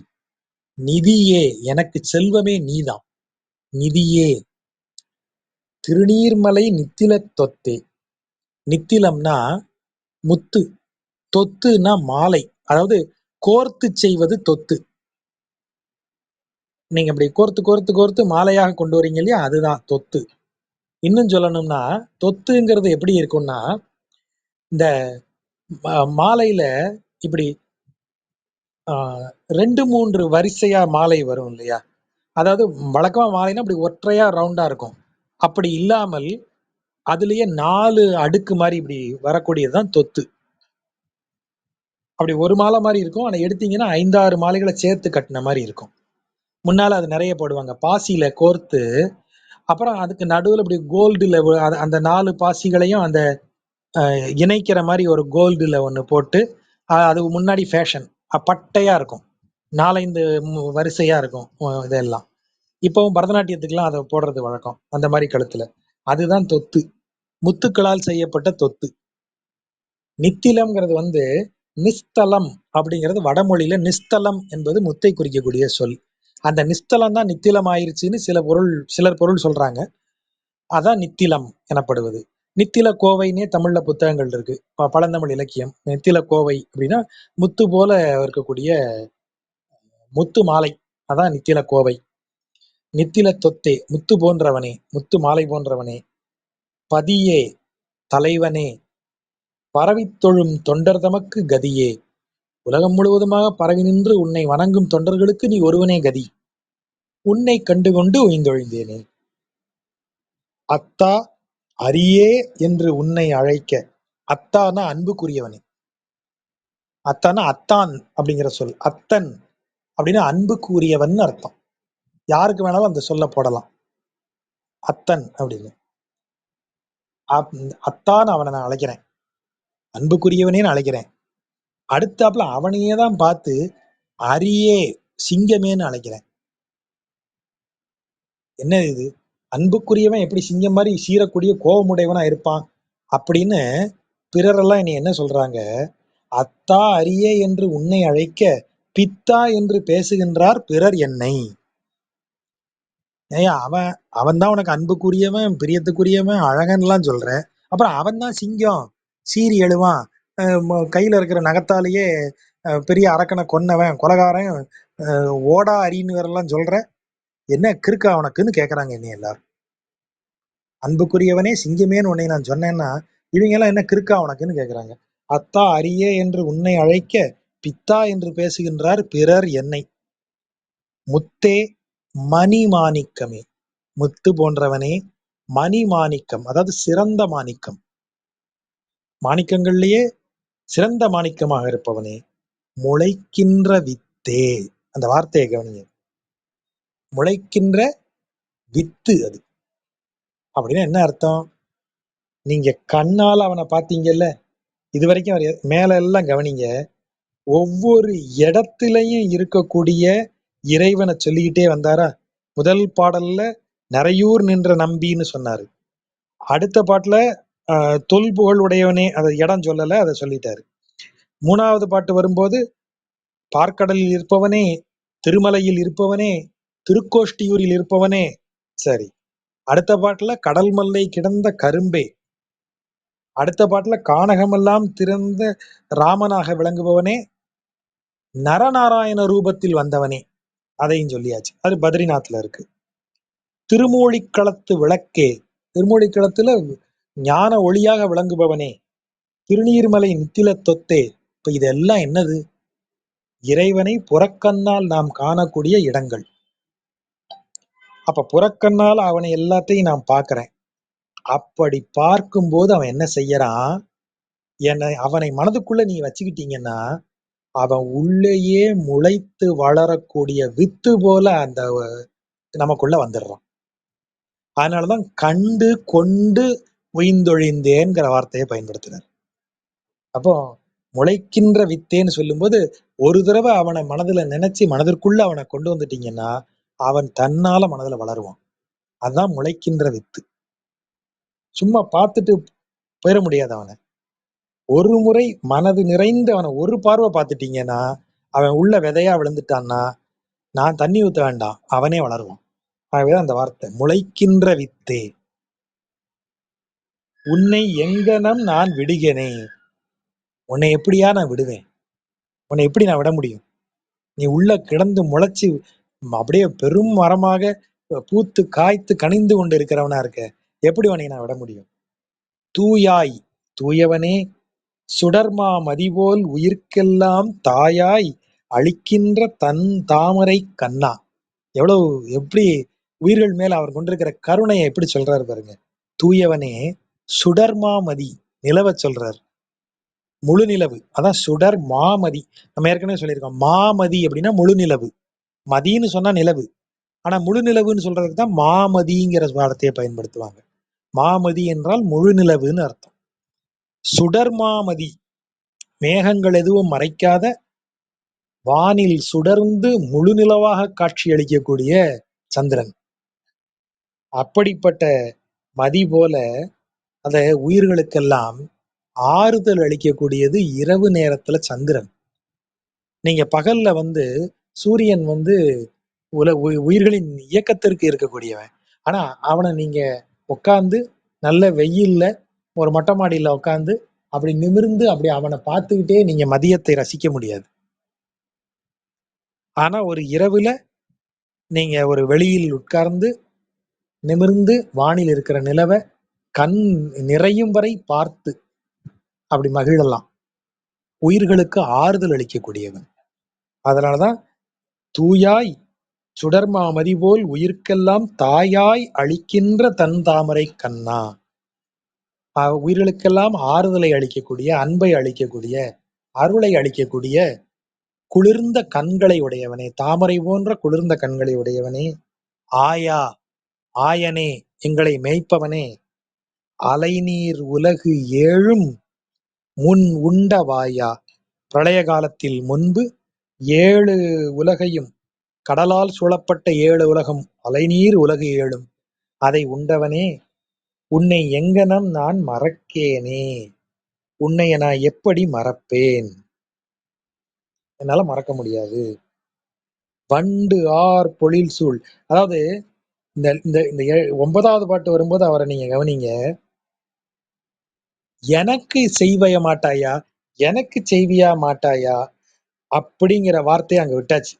Speaker 2: நிதியே எனக்கு செல்வமே நீதான். நிதியே திருநீர்மலை நித்தில தொத்தே. நித்திலம்னா முத்து, தொத்துனா மாலை. அதாவது கோர்த்து செய்வது தொத்து. நீங்க அப்படி கோர்த்து கோர்த்து கோர்த்து மாலையாக கொண்டு வரீங்க இல்லையா, அதுதான் தொத்து. இன்னும் சொல்லணும்னா தொத்துங்கிறது எப்படி இருக்கும்னா, இந்த மாலையில இப்படி 2, 3 வரிசையா மாலை வரும் இல்லையா? அதாவது வழக்கமா மாலைன்னா அப்படி ஒற்றையா ரவுண்டா இருக்கும். அப்படி இல்லாமல் அதுலயே 4 அடுக்கு மாதிரி இப்படி வரக்கூடியதுதான் தொத்து. அப்படி ஒரு மாலை மாதிரி இருக்கும். ஆனா எடுத்தீங்கன்னா 5, 6 மாலைகளை சேர்த்து கட்டின மாதிரி இருக்கும். முன்னால அது நிறைய போடுவாங்க. பாசியில கோர்த்து, அப்புறம் அதுக்கு நடுவுல இப்படி கோல்டுல அந்த 4 பாசிகளையும் அந்த இணைக்கிற மாதிரி ஒரு கோல்டுல ஒண்ணு போட்டு, அதுக்கு முன்னாடி ஃபேஷன் பட்டையா இருக்கும். 4, 5 வரிசையா இருக்கும் இதெல்லாம். இப்பவும் பரதநாட்டியத்துக்குலாம் அதை போடுறது வழக்கம். அந்த மாதிரி கழுத்துல. அதுதான் தொத்து. முத்துக்களால் செய்யப்பட்ட தொத்து. நித்திலம்ங்கிறது வந்து நிஸ்தலம் அப்படிங்கிறது வடமொழியில நிஸ்தலம் என்பது முத்தை குறிக்கக்கூடிய சொல். அந்த நிஸ்தலம் தான் நித்திலம் ஆயிருச்சுன்னு சிலர் பொருள் சொல்றாங்க. அதான் நித்திலம் எனப்படுவது. நித்தில கோவைன்னே தமிழ்ல புத்தகங்கள் இருக்கு. பழந்தமிழ் இலக்கியம். நித்தில கோவை அப்படின்னா முத்து போல இருக்கக்கூடிய முத்து மாலை. அதான் நித்தில கோவை. நித்தில தொத்தே, முத்து போன்றவனே, முத்து மாலை போன்றவனே, பதியே, தலைவனே, பரவித் தொழும் தொண்டர் தமக்கு கதியே, உலகம் முழுவதுமாக பரவி நின்று உன்னை வணங்கும் தொண்டர்களுக்கு நீ ஒருவனே கதி. உன்னை கண்டுகொண்டு உய்ந்தொழிந்தேனே. அத்தா அரியே என்று உன்னை அழைக்க. அத்தானா அன்புக்குரியவனே. அத்தானா அத்தான் அப்படிங்கிற சொல். அத்தன் அப்படின்னா அன்புக்குரியவன் அர்த்தம். யாருக்கு வேணாலும் அந்த சொல்ல போடலாம். அத்தன் அப்படின்னு. அத்தான் அவனை நான் அழைக்கிறேன். அன்புக்குரியவனே நான் அழைக்கிறேன். அடுத்தாப்புல அவனையே தான் பார்த்து அரியே சிங்கமேன்னு அழைக்கிறேன். என்ன இது? அன்புக்குரியவன் எப்படி சிங்கம் மாதிரி சீரக்கூடிய கோபமுடையவனா இருப்பான் அப்படின்னு பிறரெல்லாம் என்னை என்ன சொல்றாங்க? அத்தா அரியே என்று உன்னை அழைக்க பித்தா என்று பேசுகின்றார் பிறர் என்னை. ஏன் அவன் தான் உனக்கு அன்புக்குரியவன், பிரியத்துக்குரியவன், அழகன்லாம் சொல்ற. அப்புறம் அவன் தான் சிங்கம், சீறி எழுவான், கையில இருக்கிற நகத்தாலேயே பெரிய அரக்கனை கொன்னவன், கொலகாரன், ஓடா அரின்னு வேறெல்லாம் சொல்ற. என்ன கிறுக்கா உனக்குன்னு கேட்கறாங்க என்னை எல்லாரும். அன்புக்குரியவனே சிங்கமேன்னு உன்னை நான் சொன்னேன்னா இவங்க எல்லாம் என்ன கிறுக்கா உனக்குன்னு கேட்கறாங்க. அத்தா அரியே என்று உன்னை அழைக்க பித்தா என்று பேசுகின்றார் பிறர் என்னை. முத்தே மணி மாணிக்கமே, முத்து போன்றவனே, மணி மாணிக்கம் அதாவது சிறந்த மாணிக்கம், மாணிக்கங்கள்லயே சிறந்த மாணிக்கமாக இருப்பவனே, முளைக்கின்ற வித்தே. அந்த வார்த்தையை கவனிங்க. முளைக்கின்ற வித்து அது அப்படின்னா என்ன அர்த்தம்? நீங்க கண்ணால அவனை பார்த்தீங்கல்ல, இது வரைக்கும் அவர் மேல எல்லாம் கவனிங்க. ஒவ்வொரு இடத்திலையும் இருக்கக்கூடிய இறைவனை சொல்லிக்கிட்டே வந்தாரா? முதல் பாடல்ல நிறையூர் நின்ற நம்பின்னு சொன்னாரு. அடுத்த பாட்டுல தொல்புகழ் உடையவனே, அதை இடம் சொல்லல, அதை சொல்லிட்டாரு. 3வது பாட்டு வரும்போது பார்க்கடலில் இருப்பவனே, திருமலையில் இருப்பவனே, திருக்கோஷ்டியூரில் இருப்பவனே. சரி, அடுத்த பாட்டுல கடல் மல்லை கிடந்த கரும்பே, அடுத்த பாட்டுல கானகமெல்லாம் திறந்த ராமனாக விளங்குபவனே, நரநாராயண ரூபத்தில் வந்தவனே, அதையும் சொல்லியாச்சு. அது பத்ரிநாத்ல இருக்கு. திருமூழிக்களத்து விளக்கே, திருமூழிக்களத்துல ஞான ஒளியாக விளங்குபவனே, திருநீர்மலை நித்தில தொத்தே. இப்ப இதெல்லாம் என்னது? இறைவனை புறக்கண்ணால் நாம் காணக்கூடிய இடங்கள். அப்ப புறக்கண்ணால் அவனை எல்லாத்தையும் நான் பார்க்கிறேன். அப்படி பார்க்கும்போது அவன் என்ன செய்யறான்? அவனை மனதுக்குள்ள நீ வச்சுக்கிட்டீங்கன்னா அவன் உள்ளேயே முளைத்து வளரக்கூடிய வித்து போல அந்த நமக்குள்ள வந்துடுறான். அதனாலதான் கண்டு கொண்டு உய்ந்தொழிந்தேன்கிற வார்த்தையை பயன்படுத்தினார். அப்போ முளைக்கின்ற வித்தேன்னு சொல்லும்போது ஒரு தடவை அவனை மனதுல நினைச்சு மனதிற்குள்ள அவனை கொண்டு வந்துட்டீங்கன்னா அவன் தன்னால மனதுல வளருவான். அதுதான் முளைக்கின்ற வித்து. சும்மா பார்த்துட்டு போயிட முடியாது. அவனை ஒரு முறை மனது நிறைந்து அவனை ஒரு பார்வை பார்த்துட்டீங்கன்னா அவன் உள்ள விதையா விழுந்துட்டான்னா நான் தண்ணி ஊத்த வேண்டாம், அவனே வளருவான். ஆகவேதான் அந்த வார்த்தை முளைக்கின்ற வித்தே. உன்னை எங்கனம் நான் விடுகிறேனே. உன்னை எப்படியா நான் விடுவேன்? உன்னை எப்படி நான் விட முடியும்? நீ உள்ள கிடந்து முளைச்சு அப்படியே பெரும் மரமாக பூத்து காய்த்து கனிந்து கொண்டு இருக்கிறவனா இருக்க. எப்படி உன்னை நான் விட முடியும்? தூயாய், தூயவனே, சுடர்மா மதிபோல் உயிர்க்கெல்லாம் தாயாய் அளிக்கின்ற தன் தாமரை கண்ணா. எவ்வளவு எப்படி உயிர்கள் மேல அவர் கொண்டிருக்கிற கருணையை எப்படி சொல்றாரு பாருங்க. தூயவனே, சுடர்மாமதி, நிலவை சொல்றார். முழு நிலவு, அதான் சுடர் மாமதி. நம்ம ஏற்கனவே சொல்லியிருக்கோம், மாமதி அப்படின்னா முழு நிலவு. மதின்னு சொன்னா நிலவு, ஆனா முழு நிலவுன்னு சொல்றதுக்கு தான் மாமதிங்கிற வார்த்தையை பயன்படுத்துவாங்க. மாமதி என்றால் முழு நிலவுன்னு அர்த்தம். சுடர்மாமதி, மேகங்கள் எதுவும் மறைக்காத வானில் சுடர்ந்து முழு நிலவாக காட்சி அளிக்கக்கூடிய சந்திரன். அப்படிப்பட்ட மதி போல அந்த உயிர்களுக்கெல்லாம் ஆறுதல் அளிக்கக்கூடியது இரவு நேரத்துல சந்திரன். நீங்க பகல்ல சூரியன் உயிர்களின் இயக்கத்திற்கு இருக்கக்கூடியவன். ஆனா அவனை நீங்க உட்கார்ந்து நல்ல வெயில்ல ஒரு மொட்டை மாடியில உட்கார்ந்து அப்படி நிமிர்ந்து அப்படி அவனை பார்த்துக்கிட்டே நீங்க மதியத்தை ரசிக்க முடியாது. ஆனா ஒரு இரவுல நீங்க ஒரு வெளியில் உட்கார்ந்து நிமிர்ந்து வானில் இருக்கிற நிலவை கண் நிறையும் வரை பார்த்து அப்படி மகிழலாம். உயிர்களுக்கு ஆறுதல் அளிக்கக்கூடியவன். அதனாலதான் தூயாய் சுடர்மாமதி போல் உயிர்க்கெல்லாம் தாயாய் அளிக்கின்ற தன் தாமரை கண்ணா. உயிர்களுக்கெல்லாம் ஆறுதலை அளிக்கக்கூடிய, அன்பை அளிக்கக்கூடிய, அருளை அளிக்கக்கூடிய குளிர்ந்த கண்களை உடையவனே, தாமரை போன்ற குளிர்ந்த கண்களை உடையவனே, ஆயா ஆயனே, எங்களை மேய்ப்பவனே, அலைநீர் உலகு ஏழும் முன் உண்ட வாயா. பிரளய காலத்தில் முன்பு 7 உலகையும், கடலால் சூழப்பட்ட 7 உலகம், அலைநீர் உலகு ஏழும் அதை உண்டவனே, உன்னை எங்கனம் நான் மறக்கேனே. உன்னை நான் எப்படி மறப்பேன்? என்னால மறக்க முடியாது. வண்டு ஆர் பொழில் சூழ். அதாவது இந்த இந்த இந்த 9வது பாட்டு வரும்போது அவரை நீங்க கவனிங்க. எனக்கு செய்வய மாட்டாயா, எனக்கு செய்வியா மாட்டாயா அப்படிங்கிற வார்த்தையை அங்க விட்டாச்சு.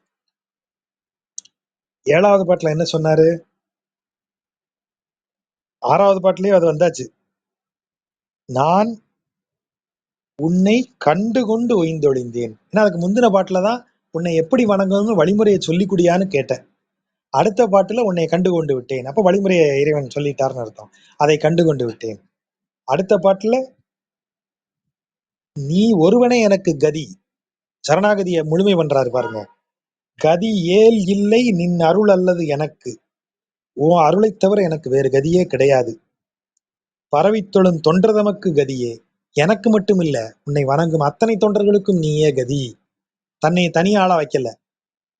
Speaker 2: 7வது பாட்டுல என்ன சொன்னாரு? 6வது பாட்டுலயும் அது வந்தாச்சு. நான் உன்னை கண்டு கொண்டு ஒய்ந்தொழிந்தேன். ஏன்னா அதுக்கு முந்தின பாட்டுலதான் உன்னை எப்படி வணங்கணும்னு வழிமுறையை சொல்லிக் குடியான்னு கேட்டேன். அடுத்த பாட்டுல உன்னை கண்டு கொண்டு விட்டேன். அப்ப வழிமுறையை இறைவன் சொல்லிட்டாருன்னு அர்த்தம். அதை கண்டு கொண்டு விட்டேன். அடுத்த பாட்டுல நீ ஒருவனே எனக்கு கதி. சரணாகதியை முழுமை பண்றாரு பாருங்க. கதி ஏல் இல்லை நின் அருள் அல்லது எனக்கு. உன் அருளைத் தவிர எனக்கு வேறு கதியே கிடையாது. பரவித் தொழும் தொண்டர் தமக்கு கதியே. எனக்கு மட்டும் இல்ல, உன்னை வணங்கும் அத்தனை தொண்டர்களுக்கும் நீயே கதி. தன்னை தனி ஆளா வைக்கல.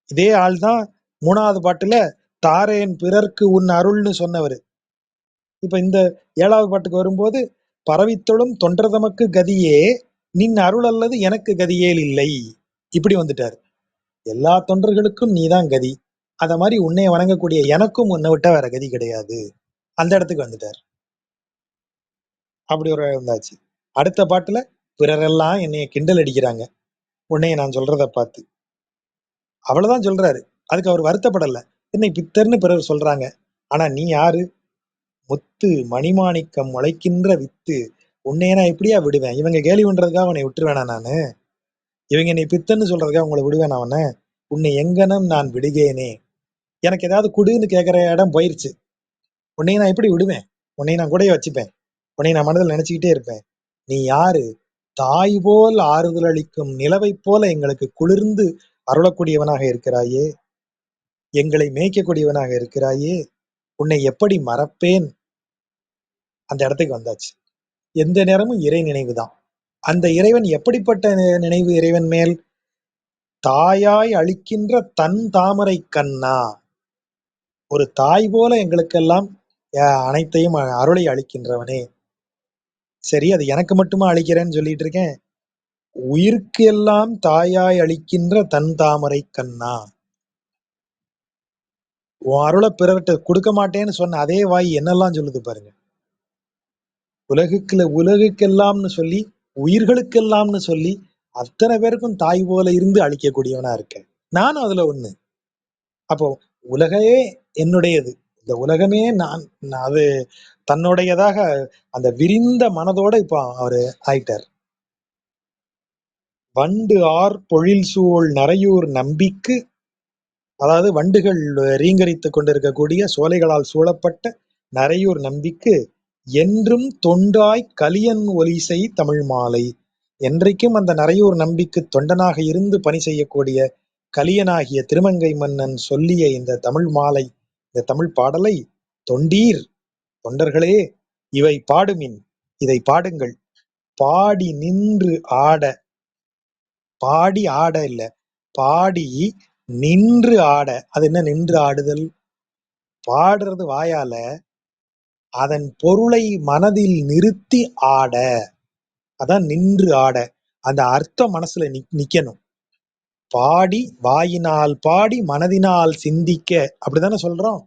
Speaker 2: இதே ஆள் தான் 3வது பாட்டுல தாரேன் பிறர்க்கு உன் அருள்னு சொன்னவர். இப்ப இந்த 7வது பாட்டுக்கு வரும்போது பரவித்தொழும் தொண்டர் தமக்கு கதியே நின் அருள் அல்லது எனக்கு கதியேல் இல்லை. இப்படி வந்துட்டார். எல்லா தொண்டர்களுக்கும் நீதான் கதி. அத மாதிரி உன்னை வணங்கக்கூடிய எனக்கும் உன்னை விட்டா வேற கதி கிடையாது. அந்த இடத்துக்கு வந்துட்டார். அப்படி ஒரு வந்தாச்சு. அடுத்த பாட்டுல பிறரெல்லாம் என்னைய கிண்டல் அடிக்கிறாங்க உன்னைய நான் சொல்றத பார்த்து. அவ்வளவுதான் சொல்றாரு. அதுக்கு அவர் வருத்தப்படல. என்னை பித்தர்னு பிறர் சொல்றாங்க. ஆனா நீ யாரு? முத்து மணிமாணிக்கம் முளைக்கின்ற வித்து. உன்னைய நான் எப்படியா விடுவேன்? இவங்க கேலி பண்றதுக்காக உன்னை விட்டுருவேனா நானு? இவங்க என்னை பித்தன்னு சொல்றதுக்காக உங்களை விடுவேன் அவனை? உன்னை எங்கனம் நான் விடுகேனே. எனக்கு ஏதாவது குடுன்னு கேட்கிற இடம் போயிருச்சு. உன்னைய நான் எப்படி விடுவேன்? உன்னை நான் கூடயே வச்சுப்பேன். உன்னை நான் மனதில் நினைச்சுக்கிட்டே இருப்பேன். நீ யாரு? தாய் போல் ஆறுதல் அளிக்கும் நிலவைப் போல எங்களுக்கு குளிர்ந்து அருளக்கூடியவனாக இருக்கிறாயே. எங்களை மேய்க்கக்கூடியவனாக இருக்கிறாயே. உன்னை எப்படி மறப்பேன்? அந்த இடத்துக்கு வந்தாச்சு. எந்த நேரமும் இறை நினைவுதான். அந்த இறைவன் எப்படிப்பட்ட நினைவு இறைவன் மேல்? தாயாய் அளிக்கின்ற தன் தாமரை கண்ணா. ஒரு தாய் போல எங்களுக்கெல்லாம் அனைத்தையும் அருளை அளிக்கின்றவனே. சரி, அது எனக்கு மட்டுமா அளிக்கிறேன்னு சொல்லிட்டு இருக்கேன். உயிருக்கு எல்லாம் தாயாய் அளிக்கின்ற தன் தாமரை கண்ணா. உன் அருளை பிறர்கிட்ட கொடுக்க மாட்டேன்னு சொன்ன அதே வாய் என்னெல்லாம் சொல்லுது பாருங்க. உலகுக்கெல்லாம்னு சொல்லி, உயிர்களுக்கெல்லாம்னு சொல்லி, அத்தனை பேருக்கும் தாய் போல இருந்து அழிக்கக்கூடியவனா இருக்க. நானும் அதுல ஒண்ணு. அப்போ உலகையே என்னுடையது. இந்த உலகமே நான். அது தன்னுடையதாக அந்த விரிந்த மனதோட இப்போ அவரு ஆயிட்டார். வண்டு ஆர் பொழில் சூழ் நரையூர் நம்பிக்கு. அதாவது வண்டுகள் ரீங்கரித்துக் கொண்டிருக்கக்கூடிய சோலைகளால் சூழப்பட்ட நரையூர் நம்பிக்கு என்றும் தொண்டாய் கலியன் ஒலிசை தமிழ் மாலை. என்றைக்கும் அந்த நரையூர் நம்பிக்கு தொண்டனாக இருந்து பணி செய்யக்கூடிய கலியனாகிய திருமங்கை மன்னன் சொல்லிய இந்த தமிழ் மாலை, இந்த தமிழ் பாடலை தொண்டீர், தொண்டர்களே, இவை பாடுமின், இதை பாடுங்கள். பாடி நின்று ஆட. பாடி ஆட இல்ல, பாடி நின்று ஆட. அது என்ன நின்று ஆடுதல்? பாடுறது வாயால, அதன் பொருளை மனதில் நிறுத்தி ஆட. அதான் நின்று ஆட. அந்த அர்த்தம் மனசுல நிக்கணும். பாடி வாயினால் பாடி மனதினால் சிந்திக்க. அப்படித்தானே சொல்றோம்.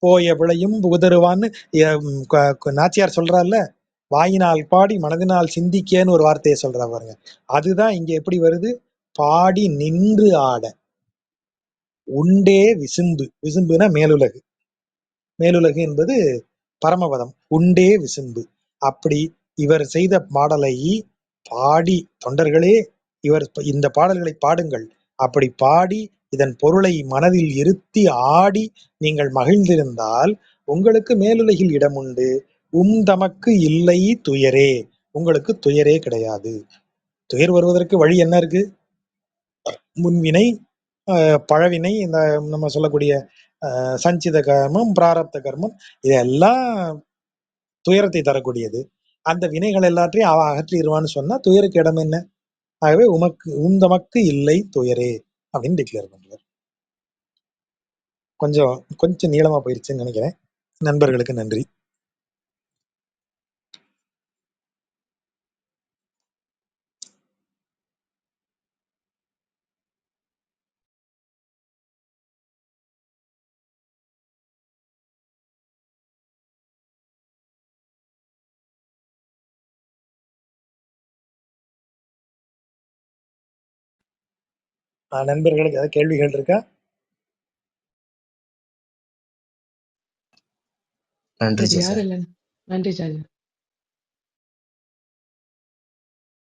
Speaker 2: போய விளையும் புகுதருவான்னு நாச்சியார் சொல்றாருல்ல. வாயினால் பாடி மனதினால் சிந்திக்கன்னு ஒரு வார்த்தையை சொல்றா பாருங்க. அதுதான் இங்க எப்படி வருது? பாடி நின்று ஆட. உண்டே விசும்பு, விசும்புனா மேலுலகு, மேலுலகு என்பது பரமபதம். உண்டே விசும்பு. அப்படி இவர் செய்த பாடலை பாடி, தொண்டர்களே இவர் இந்த பாடல்களை பாடுங்கள், அப்படி பாடி இதன் பொருளை மனதில் இருத்தி ஆடி நீங்கள் மகிழ்ந்திருந்தால் உங்களுக்கு மேலுலகில் இடம் உண்டு. தமக்கு இல்லை துயரே, உங்களுக்கு துயரே கிடையாது. துயர் வருவதற்கு வழி என்ன இருக்கு? முன்வினை, பழவினை, இந்த நம்ம சொல்லக்கூடிய சஞ்சித கர்மம், பிராரப்த கர்மம், இதெல்லாம் துயரத்தை தரக்கூடியது. அந்த வினைகள் எல்லாத்தையும் அவன் அகற்றிடுவான்னு சொன்னா துயருக்கு இடம் என்ன? ஆகவே தமக்கு இல்லை துயரே அப்படின்னு டிக்ளேர் பண்றார். கொஞ்சம் கொஞ்சம் நீளமா போயிருச்சுன்னு நினைக்கிறேன். நண்பர்களுக்கு நன்றி. நண்பர்களுக்கு ஏதாவது கேள்விகள் இருக்கா?
Speaker 3: நன்றி
Speaker 4: வேறு
Speaker 3: ஜெசா.
Speaker 4: யாரும் இல்லை. நன்றி ஜாஜா.